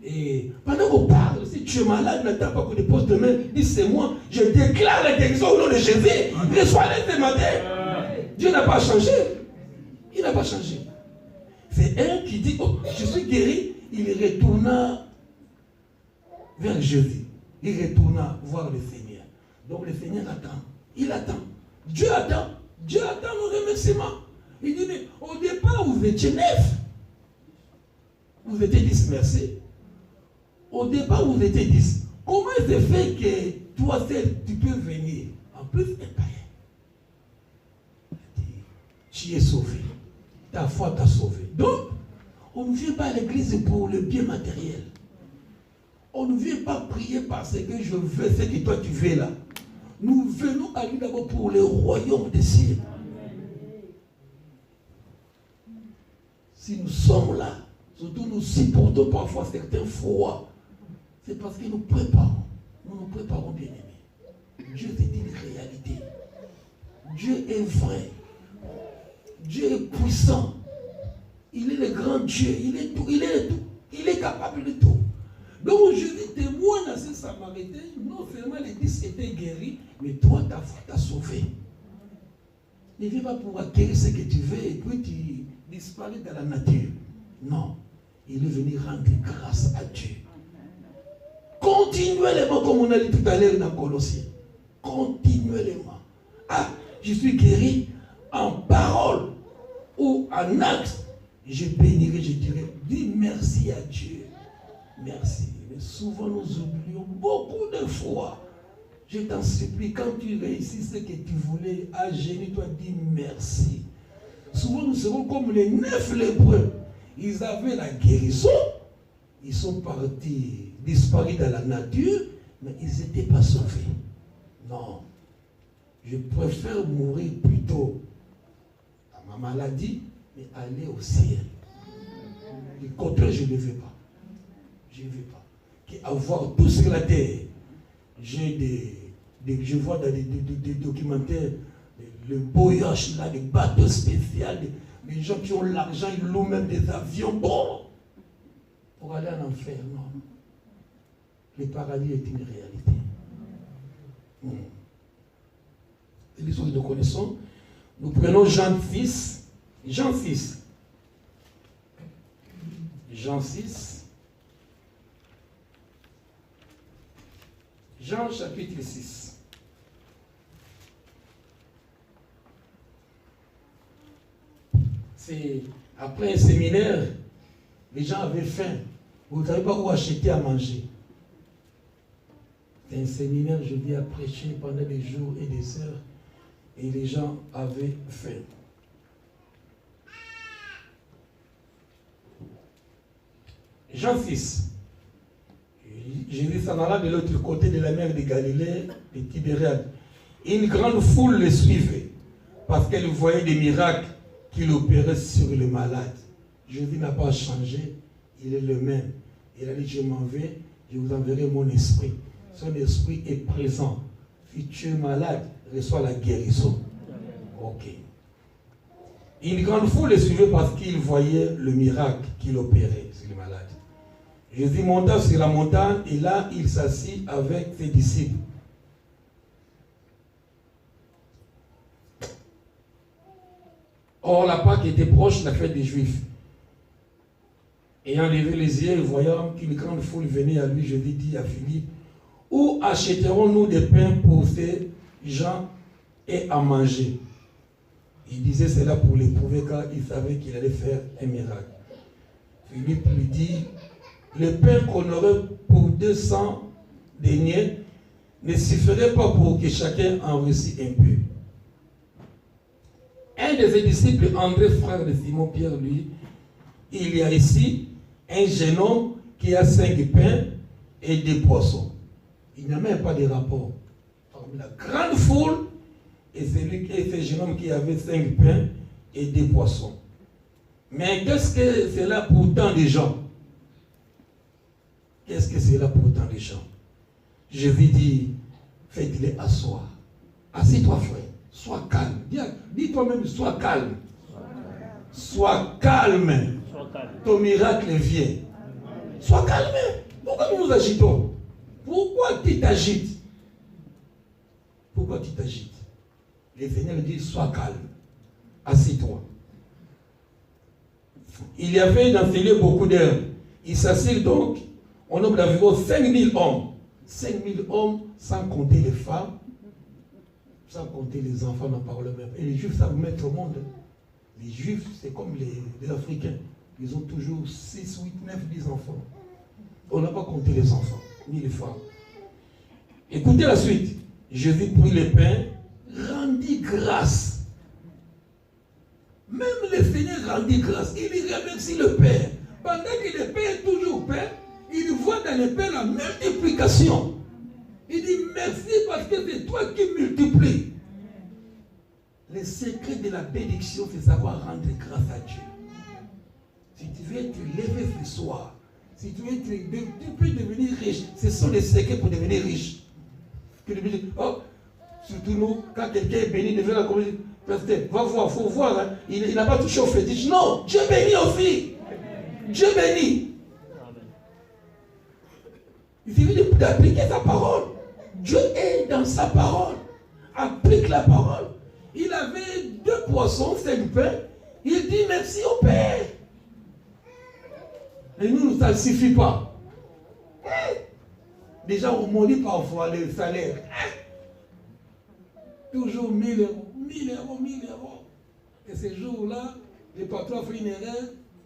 S1: Et pendant qu'on parle, si tu es malade, n'attends pas qu'on dépose de main, dis c'est moi, je déclare la guérison au nom de Jésus. Reçois-les ce matin. Dieu n'a pas changé. Il n'a pas changé. C'est un qui dit, oh, je suis guéri. Il retourna vers Jésus. Il retourna voir le Seigneur. Donc le Seigneur attend. Il attend. Dieu attend. Dieu attend nos remerciements. Il dit, mais au départ, vous étiez 9. Vous étiez 10, merci. Au départ, vous étiez 10. Comment il se fait que toi seul, tu peux venir? En plus, un païen. Tu es sauvé. Ta foi t'a sauvé. Donc, on ne vient pas à l'église pour le bien matériel. On ne vient pas prier parce que je veux ce que toi tu veux là. Nous venons à lui d'abord pour le royaume des cieux. Si nous sommes là, surtout nous supportons parfois certains froids, c'est parce que nous nous préparons bien aimés. Dieu te dit une réalité. Dieu est vrai. Dieu est puissant. Il est le grand Dieu, il est tout, il est tout, il est capable de tout. Donc Jésus témoigne à ces Samaritains, non seulement les 10 étaient guéris, mais toi, ta foi t'a sauvé. Ne viens pas pour acquérir ce que tu veux et puis tu disparais dans la nature. Non, il est venu rendre grâce à Dieu. Continuellement, comme on a dit tout à l'heure dans Colossiens. Continuellement. Ah, je suis guéri en parole ou en acte. Je bénirai, je dirai, dis merci à Dieu. Merci. Mais souvent nous oublions beaucoup de fois. Je t'en supplie, quand tu réussis ce que tu voulais, agenouille-toi, dis merci. Souvent nous serons comme les 9 lépreux. Ils avaient la guérison, ils sont partis, disparus dans la nature, mais ils n'étaient pas sauvés. Non. Je préfère mourir plutôt à ma maladie, mais aller au ciel. Le contraire, je ne veux pas. Je ne veux pas. Avoir tout sur la terre. Je vois dans des documentaires le voyage là, des bateaux spéciaux, des gens qui ont l'argent, ils louent même des avions. Bon, pour aller en enfer, non. Le paradis est une réalité. C'est l'histoire que nous connaissons. Nous prenons Jean 6. Jean 6. Jean 6. Jean chapitre 6. C'est après un séminaire, les gens avaient faim. Vous ne savez pas où acheter à manger. C'est un séminaire, je dis, à prêcher pendant des jours et des heures. Et les gens avaient faim. Jean 6. Jésus s'en alla de l'autre côté de la mer de Galilée, de Tibériade. Une grande foule le suivait, parce qu'elle voyait des miracles qu'il opérait sur les malades. Jésus n'a pas changé, il est le même. Il a dit, je m'en vais, je vous enverrai mon esprit. Son esprit est présent. Si tu es malade, reçois la guérison. Ok. Une grande foule le suivait parce qu'il voyait le miracle qu'il opérait sur les malades. Jésus monta sur la montagne et là, il s'assit avec ses disciples. Or, la Pâque était proche de la fête des Juifs. Ayant levé les yeux et voyant qu'une grande foule venait à lui, Jésus dit à Philippe, où achèterons-nous des pains pour ces gens et à manger? Il disait cela pour l'éprouver car il savait qu'il allait faire un miracle. Philippe lui dit, le pain qu'on aurait pour 200 deniers ne suffirait pas pour que chacun en reçût un peu. Un de ses disciples, André, frère de Simon-Pierre, lui, il y a ici un jeune homme qui a 5 pains et 2 poissons. Il n'y a même pas de rapport. La grande foule et ce jeune homme qui avait 5 pains et 2 poissons. Mais qu'est-ce que c'est là pour tant de gens? Qu'est-ce que c'est là pour tant de gens? Jésus dit, faites-les asseoir. Assis-toi, frère. Sois calme. Dis toi-même, sois calme. Sois calme. Ton miracle vient. Sois calme. Pourquoi nous nous agitons? Pourquoi tu t'agites? Pourquoi tu t'agites? Le Seigneur dit, sois calme. Assis-toi. Il y avait dans ces lieux beaucoup d'herbes. Il s'assied donc au nombre d'environ 5000 hommes. 5000 hommes, sans compter les femmes, sans compter les enfants, n'en parle même. Et les Juifs savent mettre au monde. Les Juifs, c'est comme les Africains. Ils ont toujours 6, 8, 9, 10 enfants. On n'a pas compté les enfants, ni les femmes. Écoutez la suite. Jésus prit le pain, rendit grâce. Même le Seigneur rendit grâce. Il y remercie le Père. Pendant que le Père est toujours Père, il voit dans le Père la multiplication. Il dit merci parce que c'est toi qui multiplies. Le secret de la bénédiction, c'est savoir rendre grâce à Dieu. Si tu veux te lever ce soir, si tu veux tu peux devenir riche. Ce sont les secrets pour devenir riche. Oh, surtout nous, quand quelqu'un est béni, devient la communauté. Va voir, il faut voir. Hein. Il n'a pas touché au fétiche. Non, Dieu bénit aussi. Dieu bénit. Il suffit d'appliquer sa parole. Dieu est dans sa parole. Applique la parole. Il avait 2 poissons, 5 pains. Il dit merci au Père. Et nous, ça ne suffit pas. Déjà, on maudit parfois le salaire. Toujours 1000 euros. 1000 euros, 1000 euros. Et ces jours-là, le patron fait une erreur,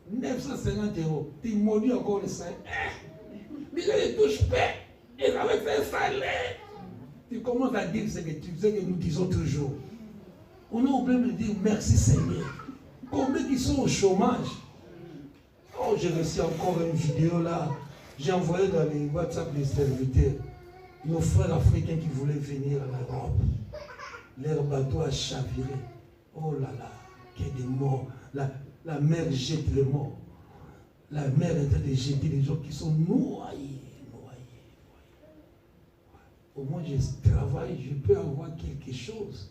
S1: 950 euros. Tu maudis encore le salaire. Mais je ne touche pas. Et avec un salaire. Tu commences à dire ce que tu sais que nous disons toujours. On a oublié de dire merci Seigneur. Combien qui sont au chômage? Oh, j'ai reçu encore une vidéo là. J'ai envoyé dans les WhatsApp des serviteurs. Nos frères africains qui voulaient venir en Europe. Leur bateau a chaviré. Oh là là, qu'il y a des morts. La mer jette les morts. La mer est en train de jeter les gens qui sont noyés. Au moins, je travaille, je peux avoir quelque chose.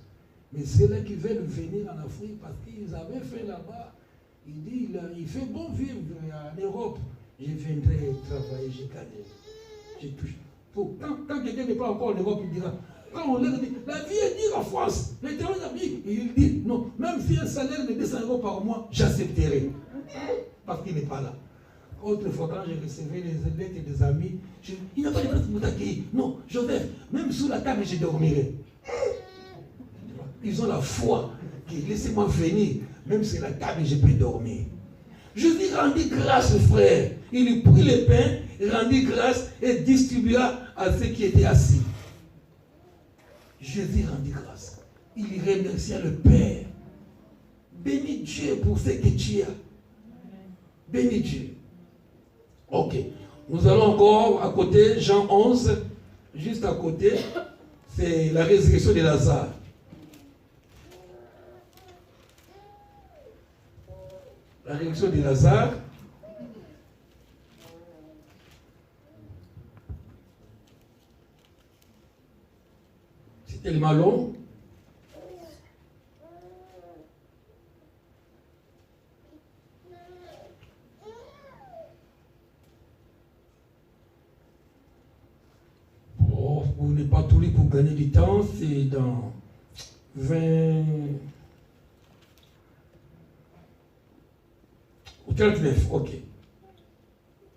S1: Mais ceux-là qui veulent venir en Afrique parce qu'ils avaient fait là-bas, il dit, il fait bon vivre en Europe. Je viendrai travailler, je gagne. Je touche. Quand quelqu'un n'est pas encore en Europe, il dira, quand on leur dit, la vie est dure en France, les travailleurs d'habits, il dit, non, même si un salaire de 200 euros par mois, j'accepterai. Parce qu'il n'est pas là. Autrefois, quand j'ai recevais les lettres des amis, je dis, il n'y a pas de place pour t'accueillir. Non, Joseph, même sous la table, je dormirai. Ils ont la foi. Laissez-moi venir. Même sur la table, je peux dormir. Jésus rendit grâce, frère. Il prit le pain, rendit grâce et distribua à ceux qui étaient assis. Jésus rendit grâce. Il remercia le Père. Bénis Dieu pour ce que tu as. Bénis Dieu. Ok. Nous allons encore à côté, Jean 11, juste à côté, c'est la résurrection de Lazare. La résurrection de Lazare. C'est tellement long. Vous n'êtes pas tous les pour gagner du temps, c'est dans 20 ou 39, ok.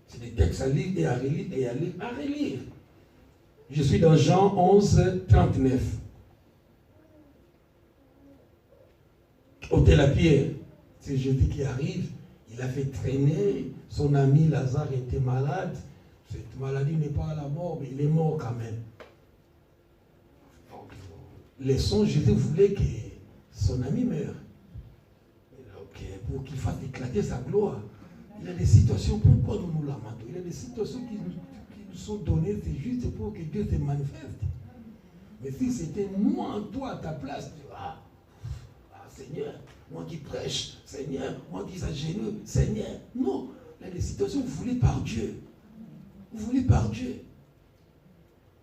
S1: C'est des textes à lire et à relire et à lire, à relire. Je suis dans Jean 11, 39. Ôtez la pierre. C'est Jésus qui arrive. Il a fait traîner. Son ami Lazare était malade. Cette maladie n'est pas à la mort, mais il est mort quand même. Donc, laissons, Jésus voulait que son ami meure. Donc, pour qu'il fasse éclater sa gloire. Il y a des situations, pourquoi nous nous lamentons? Il y a des situations qui nous sont données, c'est juste pour que Dieu se manifeste. Mais si c'était moi, toi, à ta place, tu vois, Seigneur, moi qui prêche, Seigneur, moi qui s'agenouille, Seigneur. Non, il y a des situations voulues par Dieu. Voulues par Dieu.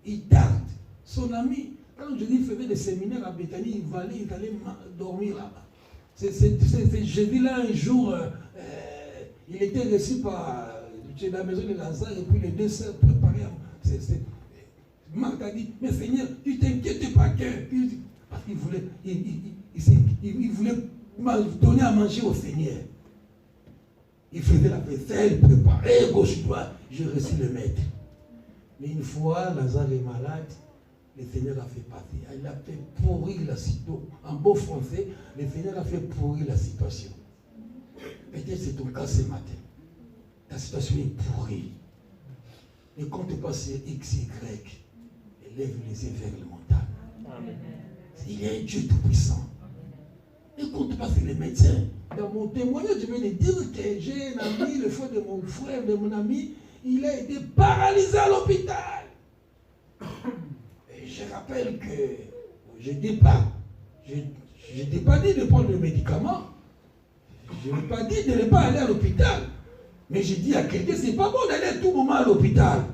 S1: Il tarde. Son ami, quand Jésus faisait des séminaires à Béthanie, il allait dormir là-bas. C'est Jésus-là, un jour, il était reçu par la maison de Lazare, et puis les deux sœurs préparaient. Marc a dit, mais Seigneur, tu t'inquiètes pas que. Parce qu'il voulait, il voulait donner à manger au Seigneur. Il faisait la vaisselle, préparait, gauche-droite, je reçus le maître. Mais une fois, Lazare est malade, le Seigneur a fait partir. Il a fait pourrir la situation. En beau français, le Seigneur a fait pourrir la situation. Peut-être c'est ton cas ce matin. Ta situation est pourrie. Ne compte pas sur X, Y. Élève les yeux vers le montagne. Amen. Il y a un Dieu tout-puissant. Ne compte pas sur les médecins. Dans mon témoignage, je vais le dire que j'ai un ami, le frère de mon frère, de mon ami, il a été paralysé à l'hôpital. Et je rappelle que je n'ai pas dit de prendre le médicament. Je n'ai pas dit de ne pas aller à l'hôpital. Mais j'ai dit à quelqu'un, c'est pas bon d'aller à tout moment à l'hôpital.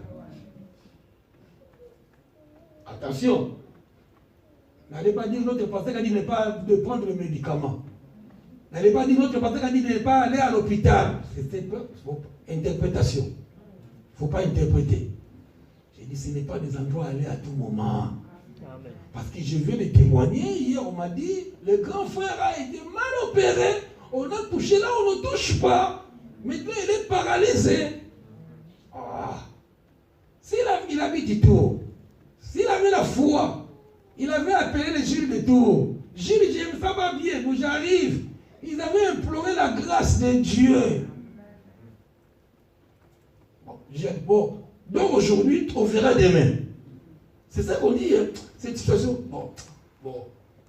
S1: Attention. N'allez pas dire notre pasteur qui a dit de ne pas de prendre le médicament. N'allez pas dire notre pasteur qui a dit de ne pas aller à l'hôpital. C'est une interprétation. Il ne faut pas interpréter. J'ai dit, ce n'est pas des endroits à aller à tout moment. Amen. Parce que je viens de témoigner. Hier, on m'a dit, le grand frère a été mal opéré. On a touché là, on ne touche pas. Maintenant, il est paralysé. Ah. Il avait dit tout. S'il avait la foi, il avait appelé les Gilles de Tours. Gilles, j'aime ça va bien, moi j'arrive. Ils avaient imploré la grâce de Dieu. Bon. Donc aujourd'hui, on verra demain. C'est ça qu'on dit, hein. Cette situation. Bon.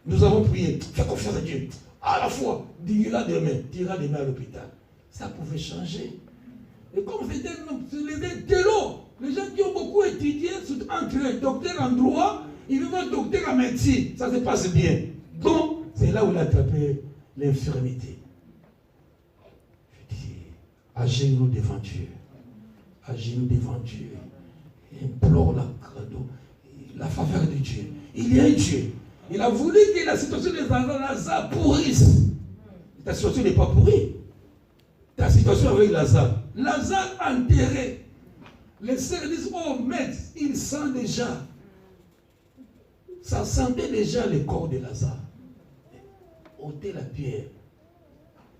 S1: Nous avons prié. Fais confiance à Dieu. À la fois, dis-la demain. T'iras demain à l'hôpital. Ça pouvait changer. Et comme c'était les télos, les gens qui ont beaucoup étudié, entre les docteurs en droit, ils veulent un docteur en médecine. Ça se passe bien. Donc, c'est là où il a attrapé l'infirmité. Je dis, à genoux devant Dieu. À genoux devant Dieu. Implore la faveur de Dieu. Il y a un Dieu. Il a voulu que la situation de Lazare pourrisse. Ta situation n'est pas pourrie. Ta situation avec Lazare. Lazare enterré. Les sœurs disent, oh maître, il sent déjà. Ça sentait déjà le corps de Lazare. Ôtez la pierre.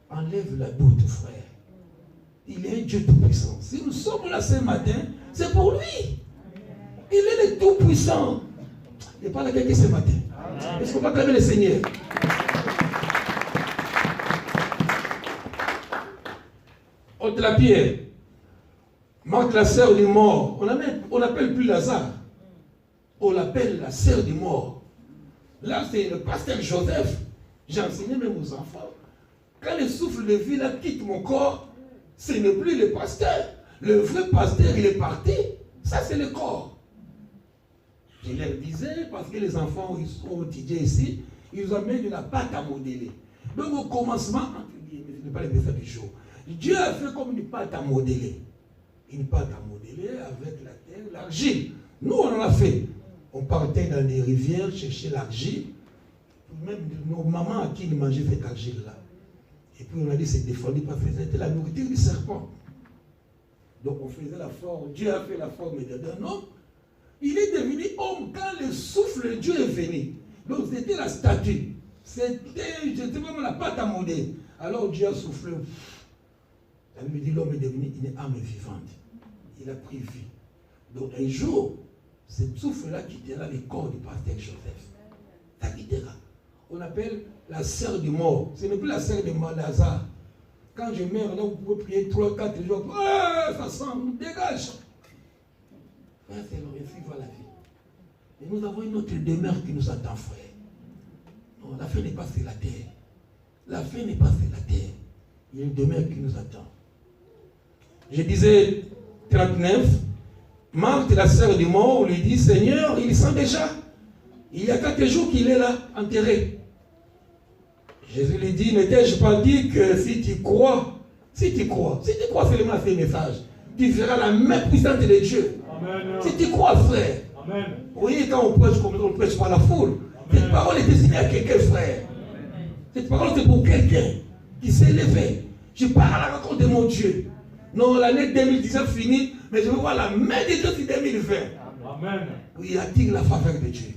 S1: Enlève la doute, frère. Il est un Dieu tout-puissant. Si nous sommes là ce matin, c'est pour lui. Il est le tout-puissant. Il parle à quelqu'un ce matin. Est-ce qu'on va clamer le Seigneur? ôte la pierre. Marthe, la sœur du mort. On n'appelle plus Lazare. On l'appelle la sœur du mort. Là, c'est le pasteur Joseph. J'ai enseigné même aux enfants. Quand le souffle de vie là quitte mon corps, ce n'est plus le pasteur. Le vrai pasteur, il est parti. Ça, c'est le corps. Je leur disais, parce que les enfants, ils sont étudiés ici, ils amènent de la pâte à modeler. Donc, au commencement, entre guillemets, ce n'est pas les messages du jour. Dieu a fait comme une pâte à modeler. Une pâte à modeler avec la terre, l'argile. Nous, on en a fait. On partait dans les rivières chercher l'argile. Même nos mamans à qui ils mangeaient cette argile-là. Et puis on a dit c'est défendu parce que c'était la nourriture du serpent. Donc on faisait la forme, Dieu a fait la forme d'un homme. Il est devenu homme quand le souffle de Dieu est venu. Donc c'était la statue. C'était vraiment la pâte à modeler. Alors Dieu a soufflé. Elle me dit l'homme est devenu une âme vivante. Il a pris vie. Donc un jour, ce souffle-là quittera le corps du pasteur Joseph. Ça quittera. On appelle la sœur du mort. Ce n'est plus la sœur de Lazare. Quand je meurs, là, vous pouvez prier 3-4 jours. Ah, ça sent, dégage. C'est le récit, voilà la vie. Et nous avons une autre demeure qui nous attend, frère. Non, la fin n'est pas sur la terre. La fin n'est pas sur la terre. Il y a une demeure qui nous attend. Je disais 39. Marthe, la sœur du mort, lui dit, Seigneur, il sent déjà. Il y a 4 jours qu'il est là, enterré. Jésus lui dit, n'étais-je pas dit que si tu crois seulement à ces messages, tu verras la main puissante de Dieu. Amen. Si tu crois, frère. Amen. Vous voyez, quand on prêche pas la foule, amen. Cette parole est destinée à quelqu'un, frère. Amen. Cette parole, c'est pour quelqu'un qui s'est levé. Je pars à la rencontre de mon Dieu. Non, l'année 2019 finie, mais je veux voir la main de Dieu sur 2020. Amen. Oui, il attire la faveur de Dieu.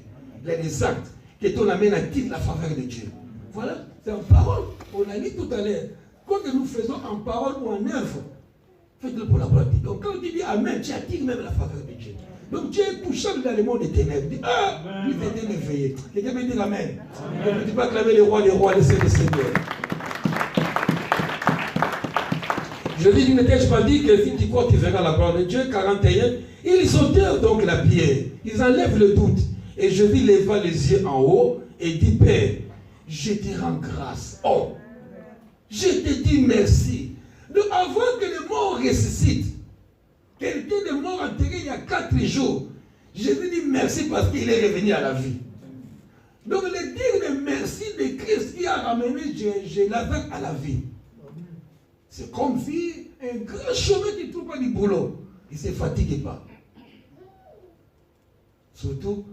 S1: Il y a des actes que ton amène attire la faveur de Dieu. Voilà, c'est en parole. On a dit tout à l'heure. Quoi que nous faisons en parole ou en œuvre, faites-le pour la pratique. Donc quand tu dis Amen, tu attires même la faveur de Dieu. Donc Dieu est touchable dans le monde des ténèbres. Dis, ah, lui t'aider éveillé. Quelqu'un peut dire Amen. Et ne dis pas acclamer les rois, les seigneurs. Je dis, n'étais-je pas dit que si tu crois, tu verras la gloire de Dieu. 41, ils ôtèrent donc la pierre. Ils enlèvent le doute. Et Jésus leva les yeux en haut et dit, Père, je te rends grâce. Oh, je te dis merci. Donc avant que le mort ressuscite, quelqu'un de mort enterré il y a 4 jours, Jésus dit merci parce qu'il est revenu à la vie. Donc le dire de merci de Christ qui a ramené Lazare à la vie. C'est comme si un grand chemin qui ne trouve pas du boulot, il ne se fatigue pas. Surtout,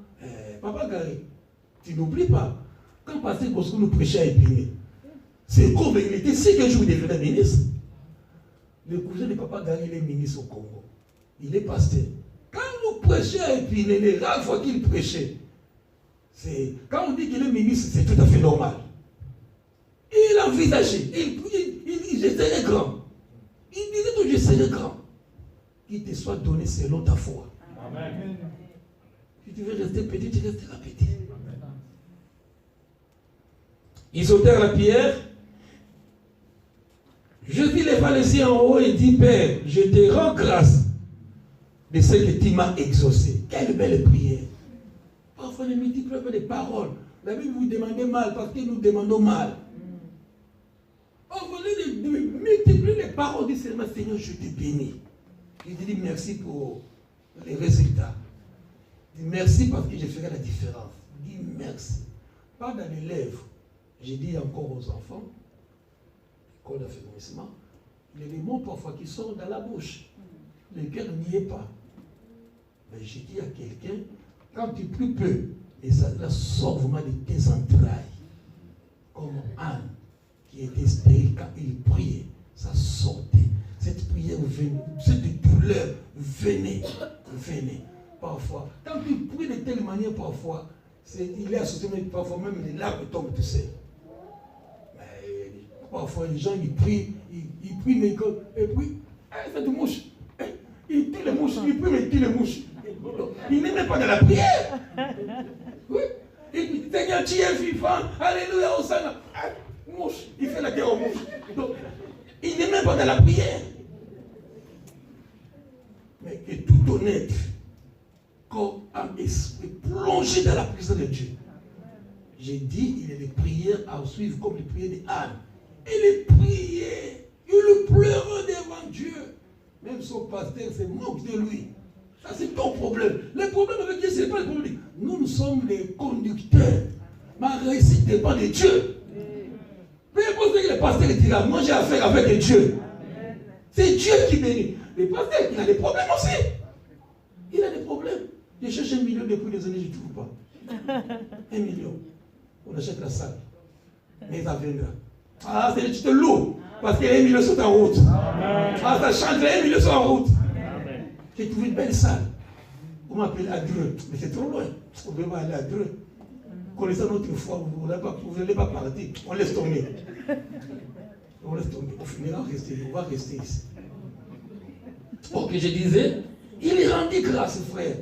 S1: Papa Gary, tu n'oublies pas, quand Pasteur Bosco nous prêchait à Épinay, c'est comme il était 5 jours de devenir ministre. Le cousin de Papa Gary, il est ministre au Congo. Il est pasteur. Quand nous prêchions à Épinay, les rares fois qu'il prêchait, quand on dit qu'il est ministre, c'est tout à fait normal. Il envisageait, je serai grand. Il disait que je serai grand. Qu'il te soit donné selon ta foi. Amen. Si tu veux rester petit, tu resteras petit. Ils ôtèrent la pierre. Jésus leva les yeux en haut et dit, Père, je te rends grâce de ce que tu m'as exaucé. Quelle belle prière. Parfois, on ne multiplie pas les paroles. La Bible vous demandez mal parce que nous demandons mal. Au lieu de multiplier les paroles du Seigneur, Seigneur, je te bénis. Je te dis merci pour les résultats. Dis merci parce que je ferai la différence. Dis merci. Pas dans les lèvres. J'ai dit encore aux enfants, l'école d'affermissement, il y a des mots parfois qui sortent dans la bouche. Le cœur n'y est pas. Mais j'ai dit à quelqu'un, quand tu pries peu, et ça sort vraiment de tes entrailles, comme Anne, qui était stérile quand il priait, ça sortait. Cette prière venait, cette douleur venait. Parfois, quand tu pries de telle manière, parfois, il est associé, mais parfois même les larmes tombent, tu sais. Mais parfois, les gens, ils prient, mais et puis, cette mouche, il tue les mouches, il prie, mais il tue les mouches. Il n'est même pas dans la prière. Oui. Il dit, Seigneur, tu es vivant, alléluia, Hosanna. Mouche, il fait la guerre aux mouches. Donc, il n'est même pas dans la prière. mais que tout honnête, comme un esprit plongé dans la présence de Dieu. J'ai dit, il y a des prières à suivre comme les prières d'Anne. Et les prières, il pleurait devant Dieu. Même son pasteur se moque de lui. Ça, c'est ton problème. Le problème avec Dieu, ce n'est pas le problème. Nous sommes les conducteurs. Ma réussite dépend de Dieu. Peu importe ce que le pasteur dira, moi j'ai affaire avec Dieu. C'est Dieu qui bénit. Le pasteur, il a des problèmes aussi. Il a des problèmes. Je cherche 1 million depuis des années, je ne trouve pas. 1 million. On achète la salle. Mais ça viendra. Ah, c'est tu te loues. Parce que 1 million sont en route. Ah, ça change, 1 million sont en route. J'ai trouvé une belle salle. On m'appelle à Dreux. Mais c'est trop loin. On ne peut pas aller à Dreux. Connaissant notre foi, vous n'allez pas partir. On laisse tomber. On laisse tomber. On finira rester. On va rester ici. Ok, je disais, il rendit grâce, frère.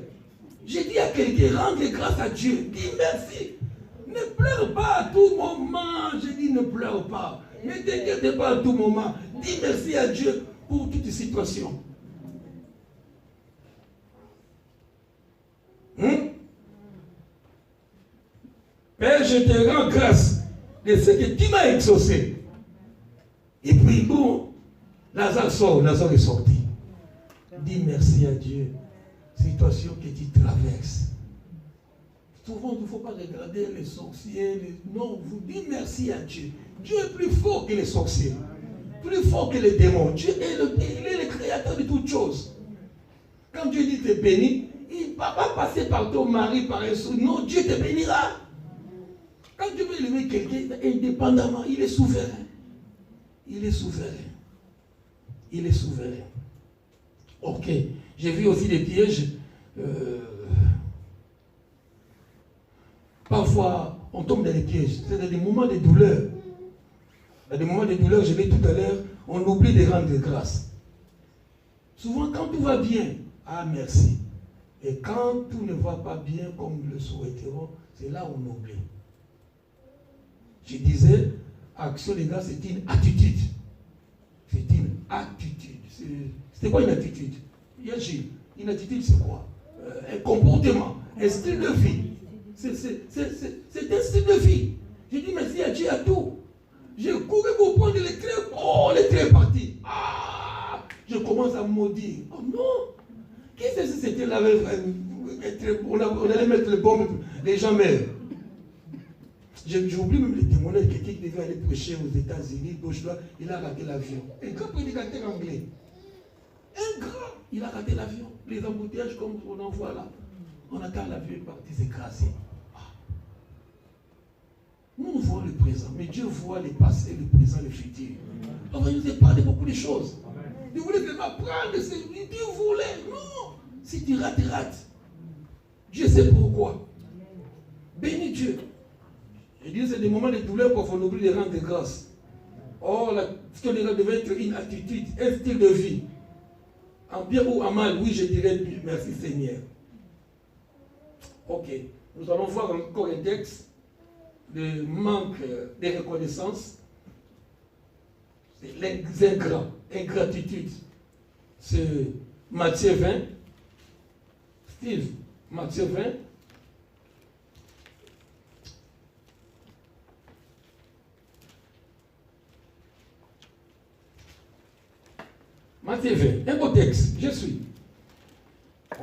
S1: J'ai dit à quelqu'un, rendez grâce à Dieu. Dis merci. Ne pleure pas à tout moment. J'ai dit ne pleure pas. Ne t'inquiète pas à tout moment. Dis merci à Dieu pour toute situation. Père, je te rends grâce de ce que tu m'as exaucé. Et puis bon, Lazare sort, Lazare est sorti. Dis merci à Dieu. Situation que tu traverses. Souvent, il ne faut pas regarder les sorciers. Non, vous dites merci à Dieu. Dieu est plus fort que les sorciers. Plus fort que les démons. Dieu est il est le créateur de toutes choses. Quand Dieu dit te bénir, il ne va pas passer par ton mari, par un sou. Non, Dieu te bénira. Quand Dieu veut élever quelqu'un, indépendamment, il est souverain. Il est souverain. Il est souverain. Ok. J'ai vu aussi des pièges. Parfois, on tombe dans les pièges. C'est dans des moments de douleur. Dans des moments de douleur, je l'ai dit tout à l'heure, on oublie de rendre grâce. Souvent, quand tout va bien, ah merci. Et quand tout ne va pas bien comme le souhaiterons, c'est là où on oublie. Je disais, action des grâces, c'est une attitude. C'est une attitude. C'est quoi une attitude? Une attitude, c'est quoi? Un comportement, un style de vie. C'est un style de vie. J'ai dit merci à Dieu à tout. J'ai couru pour prendre les traits. Oh, les traits partis. Ah, je commence à me maudire. Oh non. Qu'est-ce que c'était là? On allait mettre le bombe, les gens meurent. J'oublie même les témoignages. Quelqu'un qui devait aller prêcher aux États-Unis, gauche-droite, il a raté l'avion. Un grand prédicateur anglais. Un grand, il a raté l'avion. Les embouteillages comme on en voit là. On attend l'avion parti s'écraser. Nous voyons le présent, mais Dieu voit le passé, le présent, le futur. Alors il nous a parlé de beaucoup de choses. Il voulait m'apprendre, Dieu voulait. Non, si tu rates, rates. Dieu sait pourquoi. Bénis Dieu. Je dis c'est des moments de douleur pour qu'on oublie de rendre grâce. Oh, ce qu'on devait être une attitude, un style de vie. En bien ou en mal, oui, je dirais merci Seigneur. Ok, nous allons voir encore un texte de manque de reconnaissance. C'est l'ingrat, ingratitude. C'est Matthieu 20. Steve, Matthieu 20. Matthieu 20, un beau texte, je suis.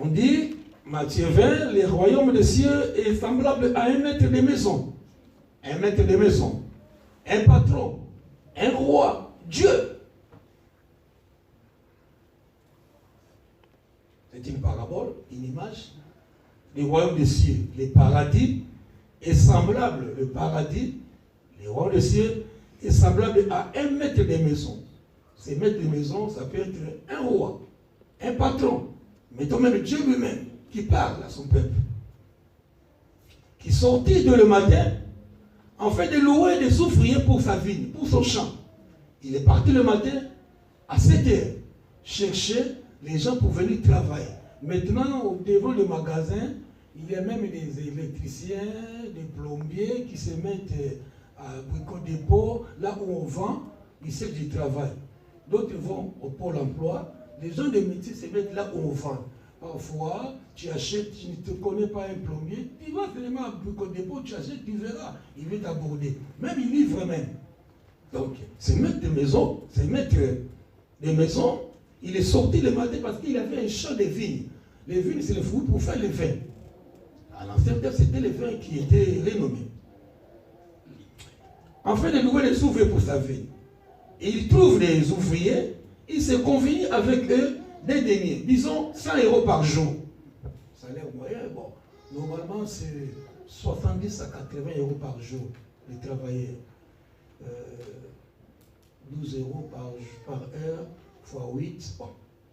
S1: On dit, Matthieu 20, le royaume des cieux est semblable à un maître de maison. Un maître de maison, un patron, un roi, Dieu. C'est une parabole, une image. Le royaume des cieux, le paradis est semblable, le paradis, le royaume des cieux est semblable à un maître de maison. Ces maîtres de maison, ça peut être un roi, un patron, mettons même Dieu lui-même, qui parle à son peuple, qui sortit de le matin, en fait de louer et de souffrir pour sa vigne, pour son champ. Il est parti le matin à 7 heures, chercher les gens pour venir travailler. Maintenant, devant le magasin, il y a même des électriciens, des plombiers qui se mettent à Brico-Dépôt, là où on vend, ils cherchent du travail. D'autres vont au pôle emploi, Les gens de métier se mettent là où on vend. Parfois, tu achètes, tu ne te connais pas un plombier, tu vas seulement au dépôt, tu achètes, tu verras, il va t'aborder. Même il livre même. Donc, c'est maître de maison, c'est maître de maison, il est sorti le matin parce qu'il avait un champ de vignes. Les vignes, c'est le fruit pour faire le vin. À l'ancien temps, c'était le vin qui était renommé. En fait, de louer les ouvriers pour sa vigne. Il trouve des ouvriers, il se convient avec eux des deniers, disons 100 € par jour. Salaire moyen, bon, normalement c'est 70 à 80 € par jour, les travailleurs. 12 € par heure, fois 8, bon,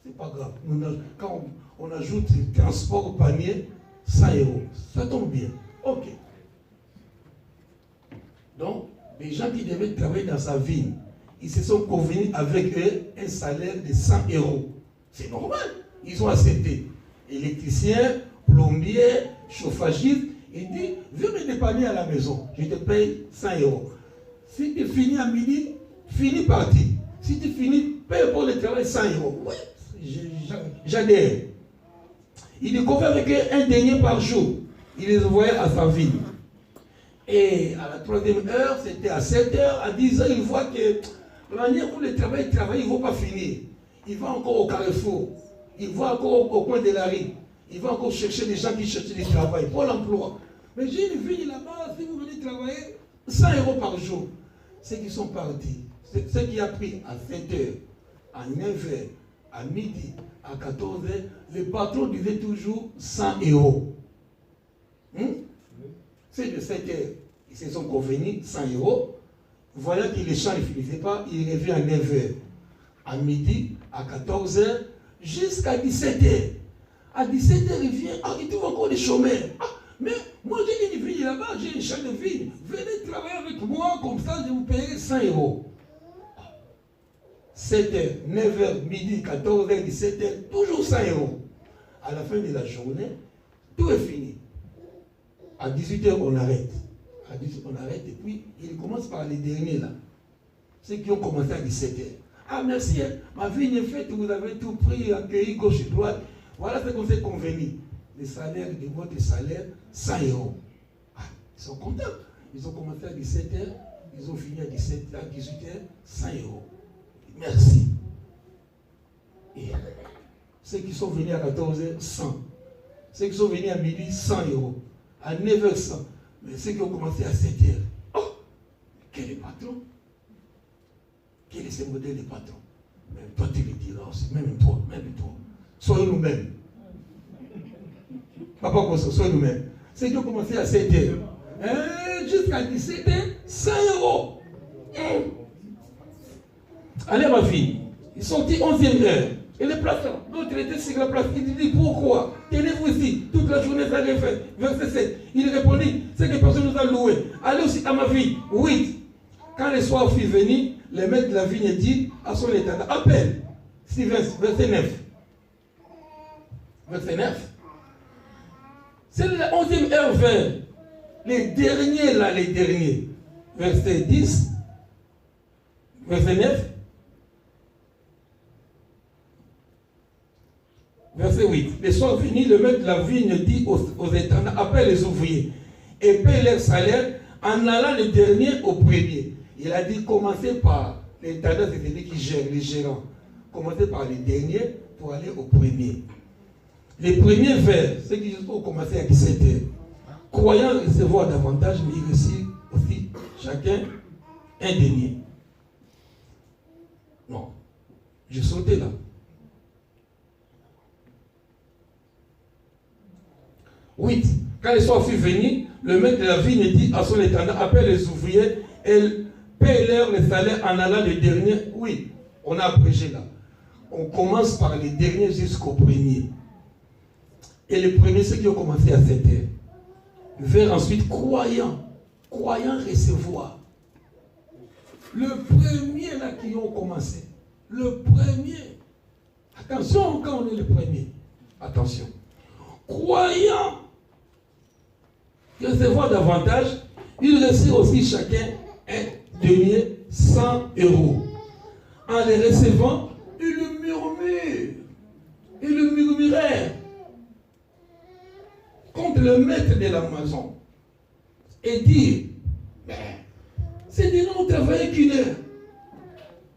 S1: c'est pas grave. Quand on ajoute le transport au panier, 100 €, ça tombe bien. Ok. Donc, les gens qui devaient travailler dans sa ville, ils se sont convenus avec eux un salaire de 100 €. C'est normal. Ils ont accepté. Électricien, plombier, chauffagiste. Il dit, viens me dépanner à la maison. Je te paye 100 €. Si tu finis à midi, finis parti. Si tu finis, paye pour le travail 100 €. Oui, j'adhère. Il est convenu avec eux un denier par jour. Il les envoyait à sa ville. Et à la 3e heure, c'était à 7 h, à 10 h, il voit que la manière où le travail, il ne va pas finir. Il va encore au carrefour. Il va encore au coin de la rue. Il va encore chercher des gens qui cherchent du travail pour l'emploi. Mais j'ai une ville là-bas, si vous venez travailler, 100 € par jour. Ceux qui sont partis, ceux qui ont pris à 7 h, à 9 h, à midi, à 14 h, le patron disait toujours 100 €. C'est de 7 h, ils se sont convenus 100 €. Voyant que les champs ne finissaient pas, il revient à 9 h, à midi, à 14 h, jusqu'à 17 h. À 17 h, il vient, il trouve encore des chômeurs. Mais moi j'ai une ville là-bas, j'ai une champ de ville. Venez travailler avec moi, comme ça je vous paierai 100 €. 7 h, 9 h, midi, 14 h, 17 h, toujours 100 €. À la fin de la journée, tout est fini. À 18 h, on arrête. À 18 h, on arrête et puis il commence par les derniers là. Ceux qui ont commencé à 17 h. Ah merci, ma vie est faite, vous avez tout pris, accueilli gauche et droite. Voilà ce qu'on s'est convenu. Les salaires de votre salaire, 100 €. Ah, ils sont contents. Ils ont commencé à 17 h, ils ont fini à 18 h, 100 €. Merci. Et ceux qui sont venus à 14 h, 100. Ceux qui sont venus à midi, 100 €. À 9 h, 100. Mais ceux qui ont commencé à 7 h, oh, quel est le patron? Quel est ce modèle de patron? Même toi, tu le diras aussi. Même toi. Soyons nous-mêmes. Papa, soyons nous-mêmes. Ceux qui ont commencé à 7 h, jusqu'à 17 h, 100 €. Allez, ma fille. Ils sont dit 11e heure. Et les places, l'autre était sur la place. Il dit pourquoi? Tenez-vous ici. Toute la journée, ça a fait. Verset 7. Il répondit, c'est que personne nous a loué. Allez aussi à ma fille. 8. Quand le soir fut venu, le maître de la vigne dit à son état, appelle. Verset 9. Verset 9. C'est la 11e heure vers les derniers là, les derniers. Verset 10. Verset 9. Verset 8. Le soir venu, le maître de la vigne dit aux étendants, appelle les ouvriers et paye leur salaire en allant le dernier au premier. Il a dit, commencez par l'intendant, c'est celui qui gère, les gérants. Commencez par les derniers pour aller au premier. Les premiers vers, ceux qui ont commencé à 17 h, croyant recevoir davantage, mais ils reçurent aussi chacun un denier. Non, j'ai sauté là. Oui, quand le soir fut venu, le maître de la vigne dit à son étendant, appelle les ouvriers et paye-leur le salaire en allant le dernier. Oui, on a abrégé là. On commence par les derniers jusqu'au premier. Et les premiers, ceux qui ont commencé à 7 h. Vers ensuite, croyant recevoir. Le premier là qui ont commencé. Le premier. Attention quand on est le premier. Attention. Croyant recevoir davantage, il reçut aussi chacun un denier 100 €. En les recevant, il murmure. contre le maître de la maison et dire, mais ces derniers ont travaillé qu'une heure.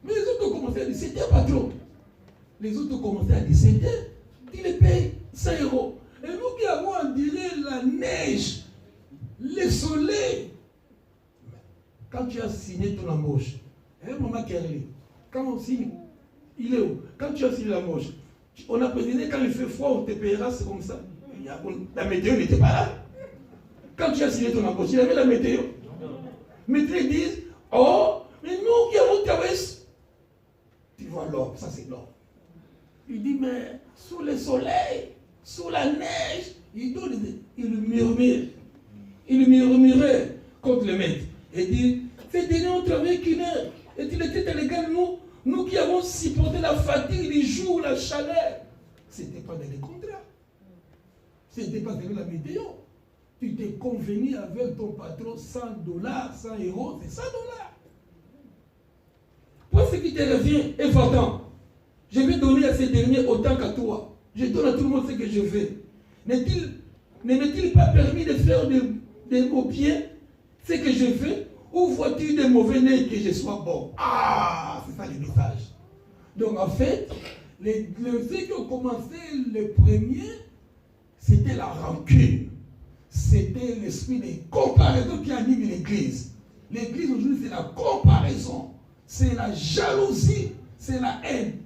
S1: Mais les autres ont commencé à 17 heures, patron. Les autres ont commencé à 17 heures. Tu les payes 100 €. Et nous qui avons en dirait la neige, le soleil. Quand tu as signé ton embauche, maman Kerly, quand on signe, il est où? Quand tu as signé l'embauche, on a précisé quand il fait froid, on te payera, c'est comme ça. La météo n'était pas là. Quand tu as signé ton embauche, il y avait la météo. Mais ils disent, oh, mais nous qui avons travaillé, tu vois l'or, ça c'est l'or. Il dit, mais sous le soleil, sous la neige, il murmure. Il murmurait contre le maître. Et dit, ces derniers ont travaillé qu'une heure. Et il était à l'égal, nous qui avons supporté la fatigue du jour, la chaleur. Ce n'était pas dans les contrats. Ce n'était pas dans la météo. Tu t'es convenu avec ton patron $100, 100 €, c'est $100. Pour ce qui te revient, important, je vais donner à ces derniers autant qu'à toi. Je donne à tout le monde ce que je veux. Ne m'est-il pas permis de faire de mon bien ce que je veux, ou vois-tu de mauvais nez que je sois bon? Ah, c'est ça le message. Donc en fait, ceux qui ont commencé le premier, c'était la rancune. C'était l'esprit de comparaison qui anime l'église. L'église aujourd'hui, c'est la comparaison. C'est la jalousie. C'est la haine.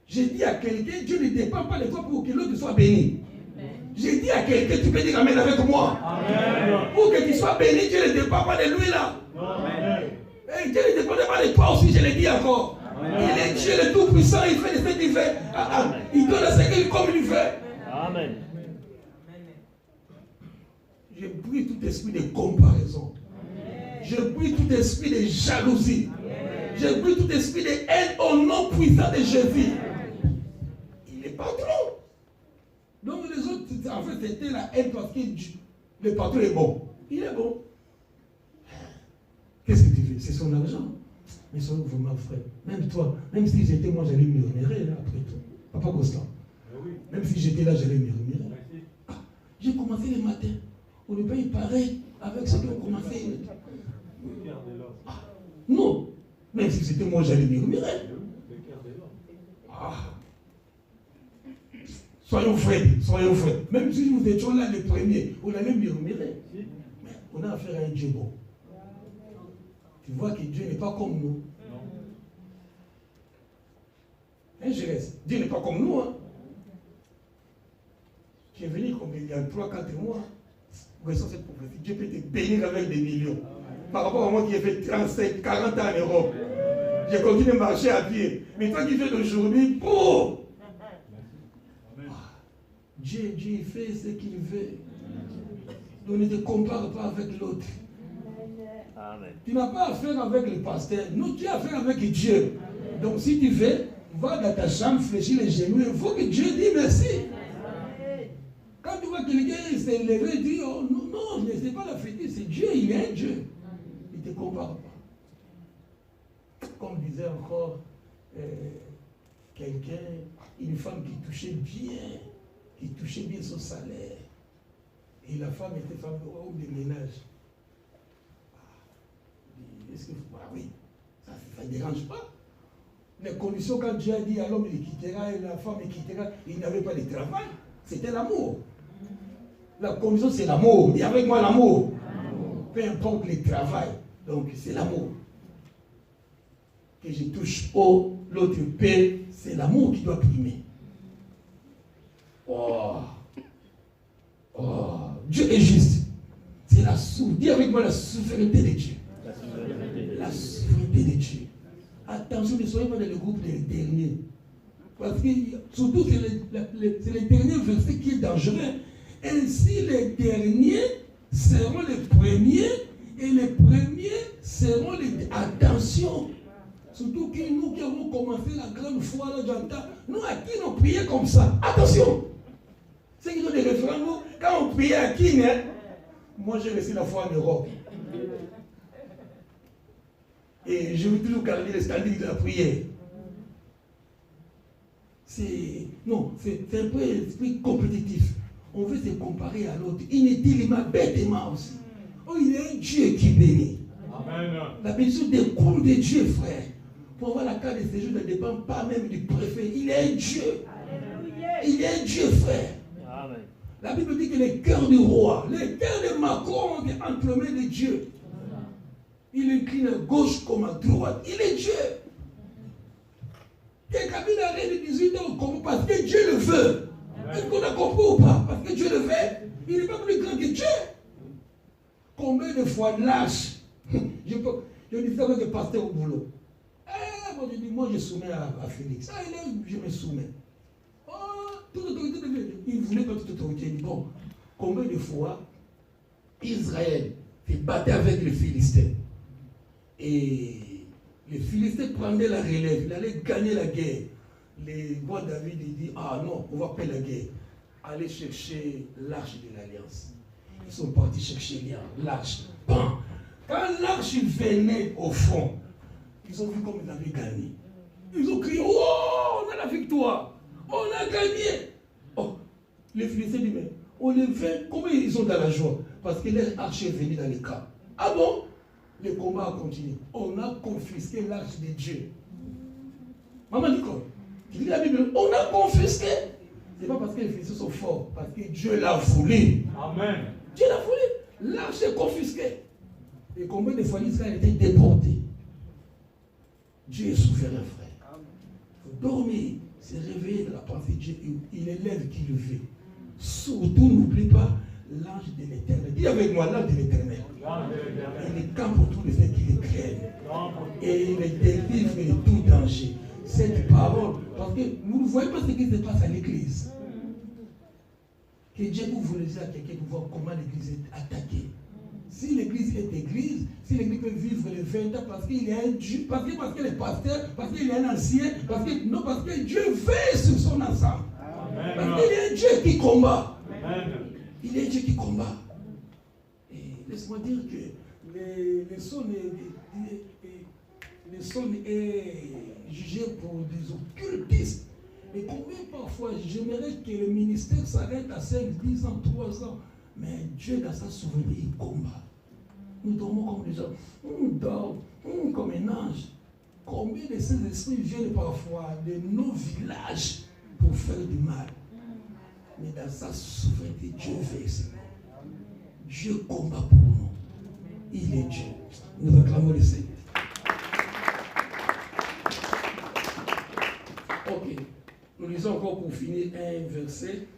S1: J'ai dit à quelqu'un, Dieu ne dépend pas de toi pour que l'autre soit béni. J'ai dit à quelqu'un, tu peux dire amen avec moi. Amen. Pour que tu sois béni, Dieu ne dépend pas de lui là. Amen. Et Dieu ne dépend pas de toi aussi, je l'ai dit encore. Amen. Il est Dieu le Tout-Puissant, il fait de ce qu'il fait. Il donne à ce qu'il comme il fait. Amen. Je brise tout esprit de comparaison. Je brise tout esprit de jalousie. Je brise tout esprit de haine au nom puissant de Jésus. Il est patron. Donc les autres, en fait, c'était la haine parce que le patron est bon. Il est bon. Qu'est-ce que tu veux? C'est son argent. Mais son vraiment frère. Même toi, même si j'étais moi, j'allais murmurer après tout. Papa Goslan. Même si j'étais là, j'allais murmurer. Ah, j'ai commencé le matin. On ne peut pas pareil avec ceux qui ont commencé. Ah, non. Même si c'était moi, j'allais murmurer. Ah. Soyons frères, soyons frères. Même si nous étions là les premiers, on allait murmurer. Mais on a affaire à un Dieu bon. Tu vois que Dieu n'est pas comme nous. Hein, Jérès? Dieu n'est pas comme nous. Hein? Tu es venu comme il y a 3-4 mois. Voyons cette prophétie. Dieu peut te bénir avec des millions. Par rapport à moi qui ai fait 35, 40 ans en Europe. J'ai continué à marcher à pied. Mais toi qui fais d'aujourd'hui, pour Dieu, il fait ce qu'il veut. Donc ne te compare pas avec l'autre. Tu n'as pas affaire avec le pasteur. Nous, tu as affaire avec Dieu. Donc si tu veux, va dans ta chambre, fléchis les genoux. Il faut que Dieu dise merci. Quand tu vois quelqu'un s'est levé et dit, oh non, non, ce n'est pas la fête, c'est Dieu, il est un Dieu. Il ne te compare pas. Comme disait encore quelqu'un, une femme qui touchait bien son salaire. Et la femme était femme de ménage. Est-ce que oui, ça ne dérange pas. Les conditions, quand Dieu a dit à l'homme, il quittera et la femme, il quittera, il n'avait pas de travail. C'était l'amour. La condition, c'est l'amour. Dis avec moi l'amour. Peu importe le travail. Donc, c'est l'amour. Que je touche haut, l'autre paie, c'est l'amour qui doit primer. Oh, Dieu est juste. C'est la souveraineté. Dis avec moi la souveraineté de Dieu. La souveraineté de Dieu. Attention, ne soyez pas dans le groupe des derniers. Parce que surtout, c'est le dernier verset qui est dangereux. Ainsi, les derniers seront les premiers et les premiers seront les... Attention! Surtout que nous qui avons commencé la grande foi, là, j'entends, nous à qui nous prions comme ça? Attention! Ceux qui ont des référents, quand on priait à qui, hein? Moi j'ai reçu la foi en Europe. Et je veux toujours garder les standards de la prière. C'est un peu esprit compétitif. on veut se comparer à l'autre. Inutilement, bêtement aussi. Oh, il est un Dieu qui bénit.
S2: Amen.
S1: La bénédiction découle de Dieu, frère. Pour avoir la carte de séjour ne dépend pas même du préfet. Il est un Dieu. Il est un Dieu, frère.
S2: Amen.
S1: La Bible dit que le cœur du roi, le cœur de Macron est entre les mains de Dieu. Il incline à gauche comme à droite. Il est Dieu. Que Kabila règne de 18 ans comme parce que Dieu le veut. Est-ce qu'on a compris ou pas? Parce que Dieu le veut. Il n'est pas plus grand que Dieu. Combien de fois lâche? Je dis ça avec le pasteur au boulot. Moi, je dis, moi je soumets à Félix. Je me soumets. Toute autorité de Dieu. Il voulait pas toute autorité. Il dit, bon, combien de fois Israël s'est battu avec les Philistins? Et les Philistins prenaient la relève. Il allait gagner la guerre. Les rois David, il dit, ah non, on va pas la guerre. Allez chercher l'arche de l'Alliance. Ils sont partis chercher l'arche. Bon. Quand l'arche venait au fond, ils ont vu comme ils avaient gagné. Ils ont crié, oh, on a la victoire. On a gagné. Oh, les Philistins disent, mais on les fait, comment ils sont dans la joie? Parce que leur arche est venue dans les camps. Ah bon? Le combat a continué. On a confisqué l'arche de Dieu. Maman Nicole, tu lis la Bible, on a confisqué. Ce n'est pas parce que les Philistins sont forts, parce que Dieu l'a voulu.
S2: Amen.
S1: Dieu l'a voulu. L'arche est confisquée. Et combien de fois Israël a été déporté? Dieu est souverain, frère. Il faut dormir, se réveiller de la pensée de Dieu. Il élève qui le veut. Surtout, n'oublie pas l'ange de l'éternel. Dis avec moi, l'ange de l'éternel. Il est camp pour tous les faits qui les craignent. Et il est délivre de tout danger. Cette parole, parce que vous ne voyez pas ce qui se passe à l'église. Que Dieu ouvre les yeux à quelqu'un pour voir comment l'église est attaquée. Si l'église est église, si l'église peut vivre les 20 ans parce qu'il est un Dieu, parce qu'il est pasteur, parce qu'il est un ancien, parce que Dieu veille sur son ensemble. Amen. Parce qu'il est un Dieu qui combat. Amen. Il est un Dieu qui combat. Et laisse-moi dire que le son est jugé pour des occultistes. Et combien parfois, j'aimerais que le ministère s'arrête à 5, 10 ans, 3 ans. Mais Dieu, dans sa souveraineté, il combat. Nous dormons comme des gens. On dort comme un ange. Combien de ces esprits viennent parfois de nos villages pour faire du mal? Mais dans sa souveraineté, Dieu veille sur nous. Dieu combat pour nous. Il est Dieu. Nous acclamons le Seigneur. Ok. Nous lisons encore pour finir un verset.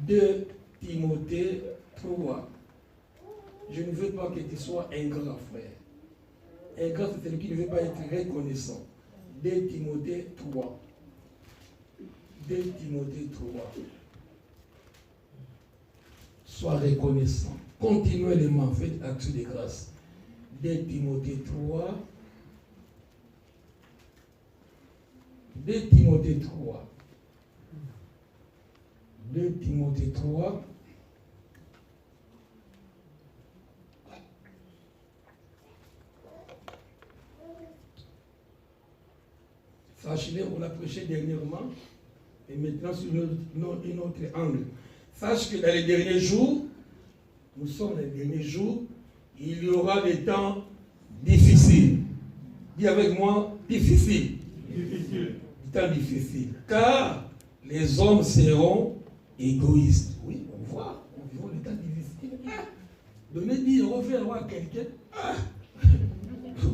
S1: 2 Timothée 3. Je ne veux pas que tu sois ingrat, frère. Ingrat, c'est celui qui ne veut pas être reconnaissant. 2 Timothée 3. 2 Timothée 3. Sois reconnaissant. Continuellement, faites action de grâce. 2 Timothée 3. 2 Timothée 3. 2 Timothée 3. Sache-le, on l'a prêché dernièrement, et maintenant sur un autre angle. Sache que dans les derniers jours, nous sommes dans les derniers jours, il y aura des temps difficiles. Dis avec moi, difficiles. Difficile. Des temps difficiles. Car les hommes seront égoïstes. Oui, on voit, on vit les temps difficiles. Donner 10 € faire à quelqu'un.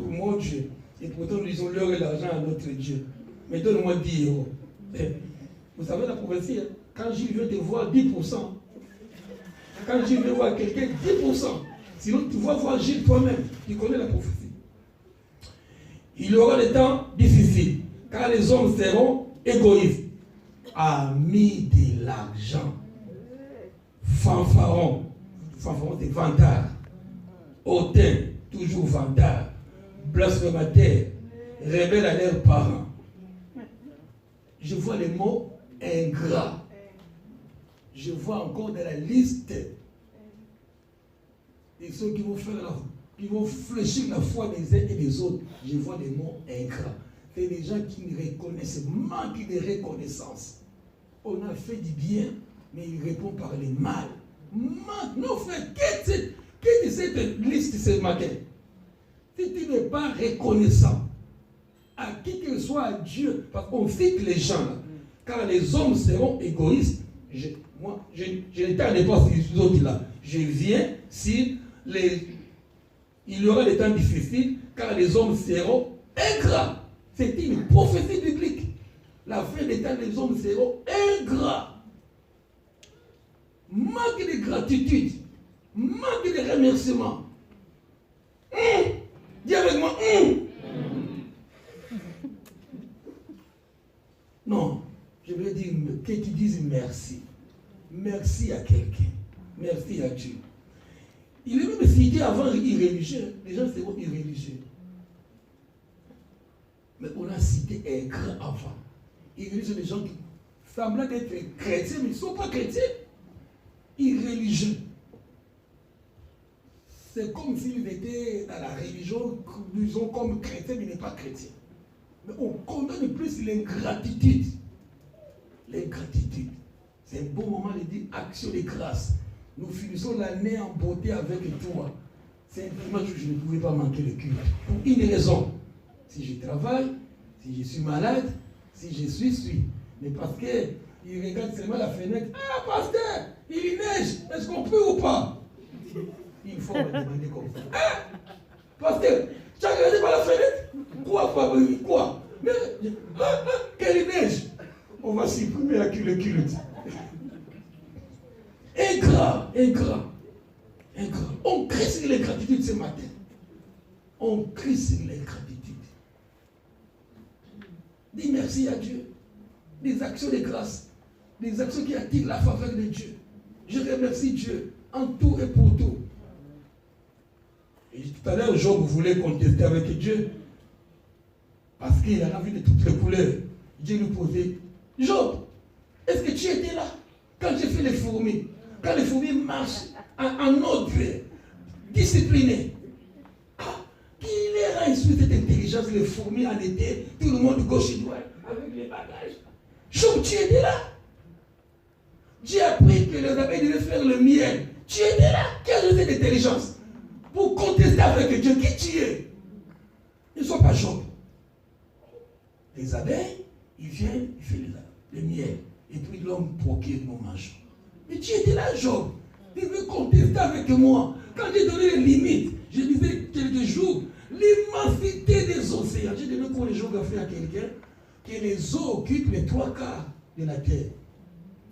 S1: Mon Dieu. Et pourtant, nous disons l'heure et l'argent à notre Dieu. Mais donne-moi 10 €. Vous savez la prophétie, hein? Quand Gilles veut te voir 10%, quand Gilles veut voir quelqu'un, 10%. Sinon, tu vas voir Gilles toi-même. Tu connais la prophétie. Il y aura des temps difficiles, car les hommes seront égoïstes, amis de l'argent, fanfarons. Fanfarons, c'est vantard. Hautain, toujours vantard. Blasphémataires, rebelles à leurs parents. Je vois les mots ingrats. Je vois encore dans la liste des ceux qui vont fléchir la foi des uns et des autres. Je vois des mots ingrats. C'est des gens qui ne reconnaissent, manquent de reconnaissance. On a fait du bien, mais il répond par les mal. Non, frère, quelle est cette liste ce matin? Si tu n'es pas reconnaissant à qui que soit Dieu, parce qu'on cite les gens là, car les hommes seront égoïstes. Je n'étais à l'époque des autres là. Je viens si il y aura des temps difficiles, car les hommes seront ingrats. C'est une prophétie biblique. La fin des temps, les hommes seront ingrats. Manque de gratitude, manque de remerciement. Dis avec moi. Non, je veux dire que tu dises merci. Merci à quelqu'un. Merci à Dieu. Il est même cité avant irréligieux. Les gens seront irréligieux. Mais on a cité ingrat avant. Irréligieux, les gens qui semblent être chrétiens, mais ils ne sont pas chrétiens. Irréligieux. C'est comme s'ils étaient dans la religion, disons comme chrétiens, mais ils n'est pas chrétiens. Mais on condamne plus l'ingratitude. L'ingratitude. C'est un bon moment de dire action de grâce. Nous finissons l'année en beauté avec toi. C'est un dimanche où je ne pouvais pas manquer le culte. Pour une raison. Si je travaille, si je suis malade, si je suis. Mais parce qu'il regarde seulement la fenêtre. Ah, pasteur, il neige. Est-ce qu'on peut ou pas? Il faut me demander comme ça. Ah, pasteur, tu as regardé par la fenêtre? Quoi? Mais, quelle neige? On va supprimer le culte. Ingrat. On crie sur l'ingratitude ce matin. On crie sur l'ingratitude. Dis merci à Dieu. Des actions de grâce. Des actions qui attirent la faveur de Dieu. Je remercie Dieu en tout et pour tout. Et tout à l'heure, Job voulait contester avec Dieu. Parce qu'il a vu de toutes les couleurs. Dieu lui posait: Job, est-ce que tu étais là quand j'ai fait les fourmis? Quand les fourmis marchent en ordre, discipliné. Qui leur a instruit cette intelligence, les fourmis en été, tout le monde gauche et droite, avec les bagages? Job, tu étais là. Dieu a appris que les abeilles devaient faire le miel. Tu étais là. Qui a donné cette intelligence pour contester avec Dieu? Qui tu es? Ne sois pas Job. Les abeilles, ils viennent, ils font le miel. Et puis l'homme procure, nous mangeons. Mais tu étais là, Job. Tu veux contester avec moi. Quand j'ai donné les limites, je disais quelques jours, l'immensité des océans. J'ai donné pour les géographie à quelqu'un que les eaux occupent les 3/4 de la terre.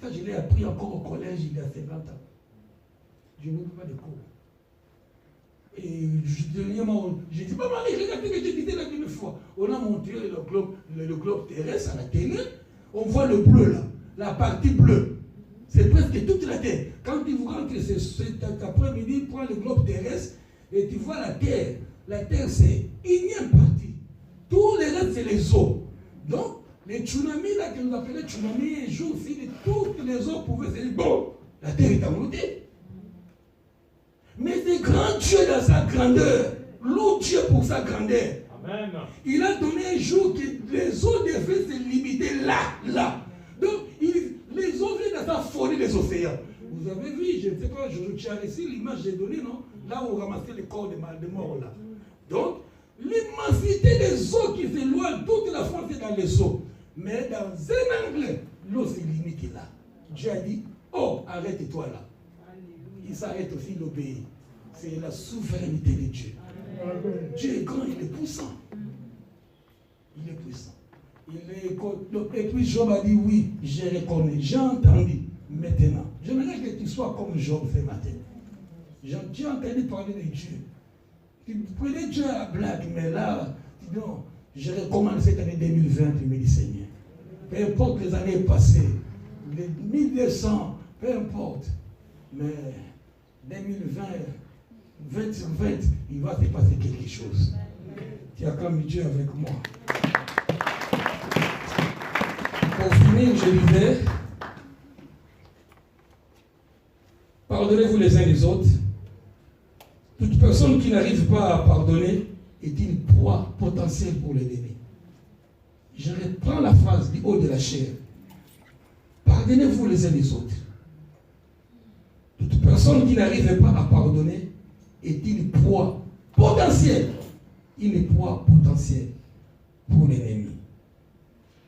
S1: Ça, je l'ai appris encore au collège il y a 50 ans. Je ne veux pas de cours. Et j'ai dit, maman, regardez ce que je disais la première fois. On a montré le globe terrestre à la télé. On voit le bleu là, la partie bleue. C'est presque toute la terre. Quand tu rentres cet après-midi, prends le globe terrestre et tu vois la terre. La terre, c'est une partie. Tout le reste, c'est les eaux. Donc, les tsunamis là, que nous appelons tsunamis, un jour, si toutes les eaux pouvaient se dire, bon, la terre est envoûtée. Mais c'est grand Dieu dans sa grandeur. Loue Dieu pour sa grandeur. Amen. Il a donné un jour que les eaux devaient se limiter là. Donc, les eaux viennent dans sa folie des océans. Vous avez vu, je ne sais pas, tu as reçu l'image que j'ai donnée, non? Là où on ramassait les corps de morts là. Donc, l'immensité des eaux qui s'éloignent, toute la France est dans les eaux. Mais dans un angle, l'eau se limite là. Dieu a dit, oh, arrête-toi là. Il s'arrête aussi, il obéit. C'est la souveraineté de Dieu. Amen. Dieu est grand, il est puissant. Il est puissant. Et puis Job a dit, oui, je reconnais, j'ai entendu. Maintenant, j'aimerais que tu sois comme Job ce matin. Tu as entendu parler de Dieu. Tu prenais Dieu à la blague, mais là, non, je recommande cette année 2020, tu me dis Seigneur. Peu importe les années passées, les 1200, peu importe. Mais 2020, 20 sur 20, il va se passer quelque chose. Tu acclames Dieu avec moi. Pour finir, je disais, pardonnez-vous les uns les autres. Toute personne qui n'arrive pas à pardonner est une proie potentielle pour l'ennemi. Je reprends la phrase du haut de la chair. Pardonnez-vous les uns les autres. Toute personne qui n'arrive pas à pardonner est une proie potentielle. Une proie potentielle pour l'ennemi.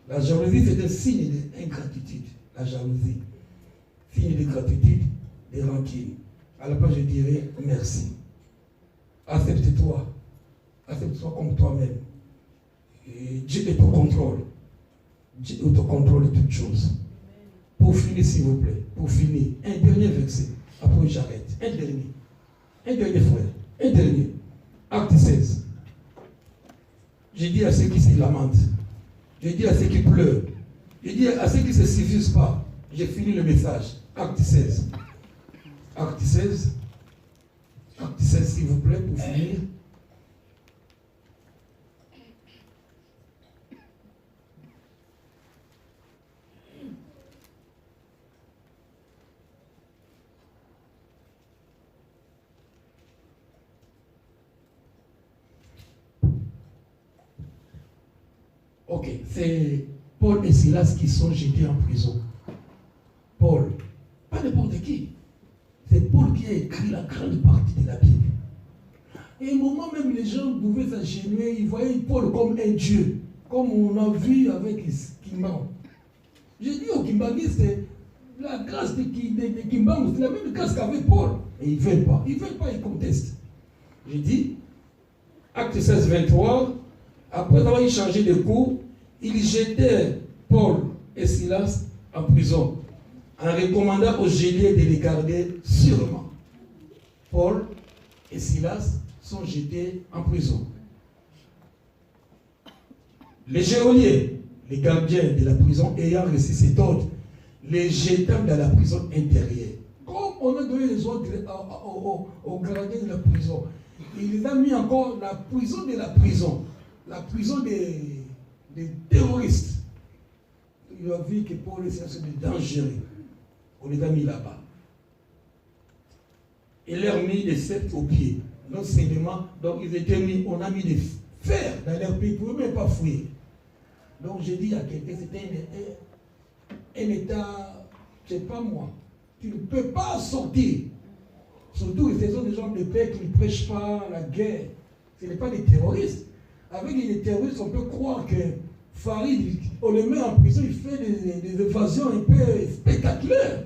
S1: La jalousie, c'est un signe d'ingratitude. La jalousie. Signe de gratitude, de rancune. À la place, je dirais merci. Accepte-toi. Accepte-toi comme toi-même. Dieu est au contrôle. Dieu est au contrôle de toutes choses. Pour finir, s'il vous plaît. Pour finir, un dernier verset. Après, j'arrête. Un dernier. Un dernier frère. Un dernier. Acte 16. Je dis à ceux qui se lamentent. Je dis à ceux qui pleurent. Je dis à ceux qui ne se suffisent pas. J'ai fini le message. Acte 16. Acte 16. Acte 16, s'il vous plaît, pour finir. Ok, c'est Paul et Silas qui sont jetés en prison. Paul, pas n'importe qui. C'est Paul qui a écrit la grande partie de la Bible. Et au moment même, les gens pouvaient s'agenouiller, ils voyaient Paul comme un dieu, comme on a vu avec Kimbang. J'ai dit au Kimbangistes, la grâce de Kimbang, c'est la même grâce qu'avec Paul. Et ils ne veulent pas, ils contestent. J'ai dit, acte 16, 23, après avoir échangé de coups, ils jetaient Paul et Silas en prison, en recommandant aux geôliers de les garder sûrement. Paul et Silas sont jetés en prison. Les geôliers, les gardiens de la prison, ayant reçu cet ordre, les jetant dans la prison intérieure. Comme on a donné les ordres aux gardiens de la prison, il les a mis encore la prison de la prison des terroristes. Il a vu que Paul et Silas sont dangereux. On les a mis là-bas. Il leur a mis des sceptres aux pieds. Non seulement, donc ils étaient mis, on a mis des fers dans leur pieds, ils ne pouvaient même pas fouiller. Donc j'ai dit à quelqu'un, c'était un état, je ne sais pas moi, tu ne peux pas sortir. Surtout, ce sont des gens de paix qui ne prêchent pas la guerre. Ce n'est pas des terroristes. Avec les terroristes, on peut croire que Farid, on le met en prison, il fait des évasions un peu spectaculaires.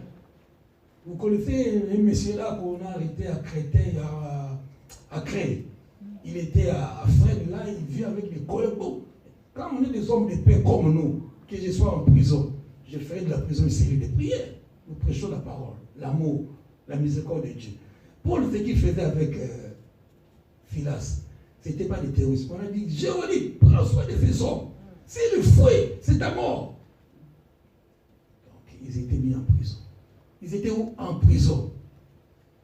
S1: Vous connaissez un monsieur là qu'on a arrêté à Créteil, à Cré. Il était à Fresnes, là, il vit avec des collègues. Quand on est des hommes de paix comme nous, que je sois en prison, je ferai de la prison ici des prières. Nous prêchons la parole, l'amour, la miséricorde de Dieu. Paul, ce qu'il faisait avec Silas, ce n'était pas des terroristes. On a dit, Jérémie, prends soin de ces hommes. C'est le fouet, c'est ta mort. Donc, ils étaient mis en prison. Ils étaient où? En prison.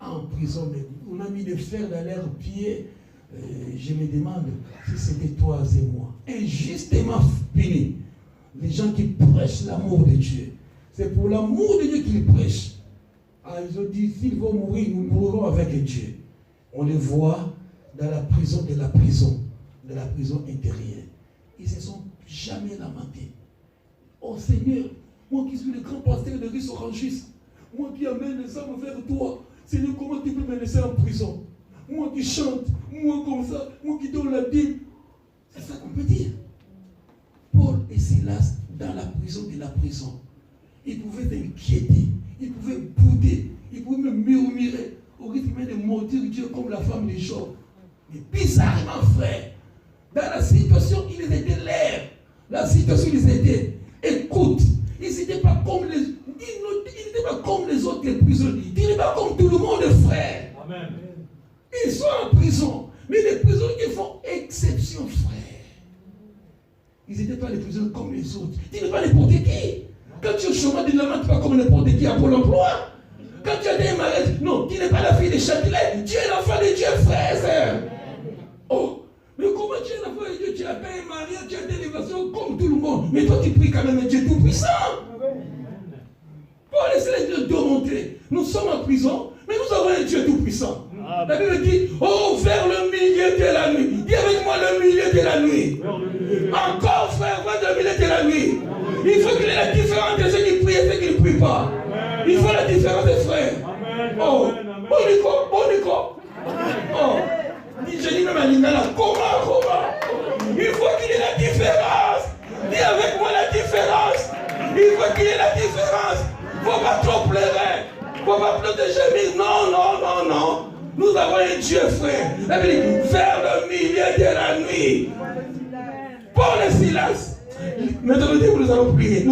S1: En prison, mais on a mis des fers dans leurs pieds. Je me demande si c'était toi et moi. Injustement punis. Les gens qui prêchent l'amour de Dieu. C'est pour l'amour de Dieu qu'ils prêchent. Ah, ils ont dit, s'ils vont mourir, nous mourrons avec Dieu. On les voit dans la prison de la prison intérieure. Ils ne se sont jamais lamentés. Oh Seigneur, moi qui suis le grand pasteur de Risso Rangis, moi qui amène les hommes vers toi, Seigneur, comment tu peux me laisser en prison? Moi qui chante, moi comme ça, moi qui donne la Bible. C'est ça qu'on peut dire. Paul et Silas, dans la prison de la prison, ils pouvaient s'inquiéter, ils pouvaient bouder, ils pouvaient même murmurer au rythme de maudire Dieu comme la femme de Job. Mais bizarrement, frère, dans la situation, ils étaient lèvres. La situation, ils étaient écoute. Ils n'étaient pas comme les autres prisonniers. Ils n'étaient pas comme tout le monde, frère. Amen. Ils sont en prison. Mais les prisonniers qui font exception, frère. Ils n'étaient pas les prisonniers comme les autres. Tu n'es pas n'importe qui. Quand tu es au chômage, tu ne lamentes pas comme n'importe qui à Pôle emploi. Quand tu as des malades, non, tu n'es pas la fille de Châtelet. Tu es l'enfant de Dieu, frère. Oh, mais comment tu es l'enfant de Dieu? Tu as fait un mariage, tu as des élévations comme tout le monde. Mais toi, tu pries quand même un Dieu tout-puissant. Pour laisser les Dieu te montrer. Nous sommes en prison, mais nous avons un Dieu tout-puissant. La Bible dit, oh, vers le milieu de la nuit. Dis avec moi le milieu de la nuit. Encore, frère, vers le milieu de la nuit. Il faut qu'il y ait la différence de ceux qui prient et ceux qui ne prient pas. Il faut la différence des frères. Oh, quoi? Oh, je dis même à Lingala, comment? Il faut qu'il y ait la différence. Dis avec moi la différence. Il faut qu'il y ait la différence. Il ne faut pas trop pleurer. Il ne faut pas protéger. Non. Nous avons un Dieu, frère. La Bible dit, vers le milieu de la nuit. Pour le silence. Maintenant, nous allons prier.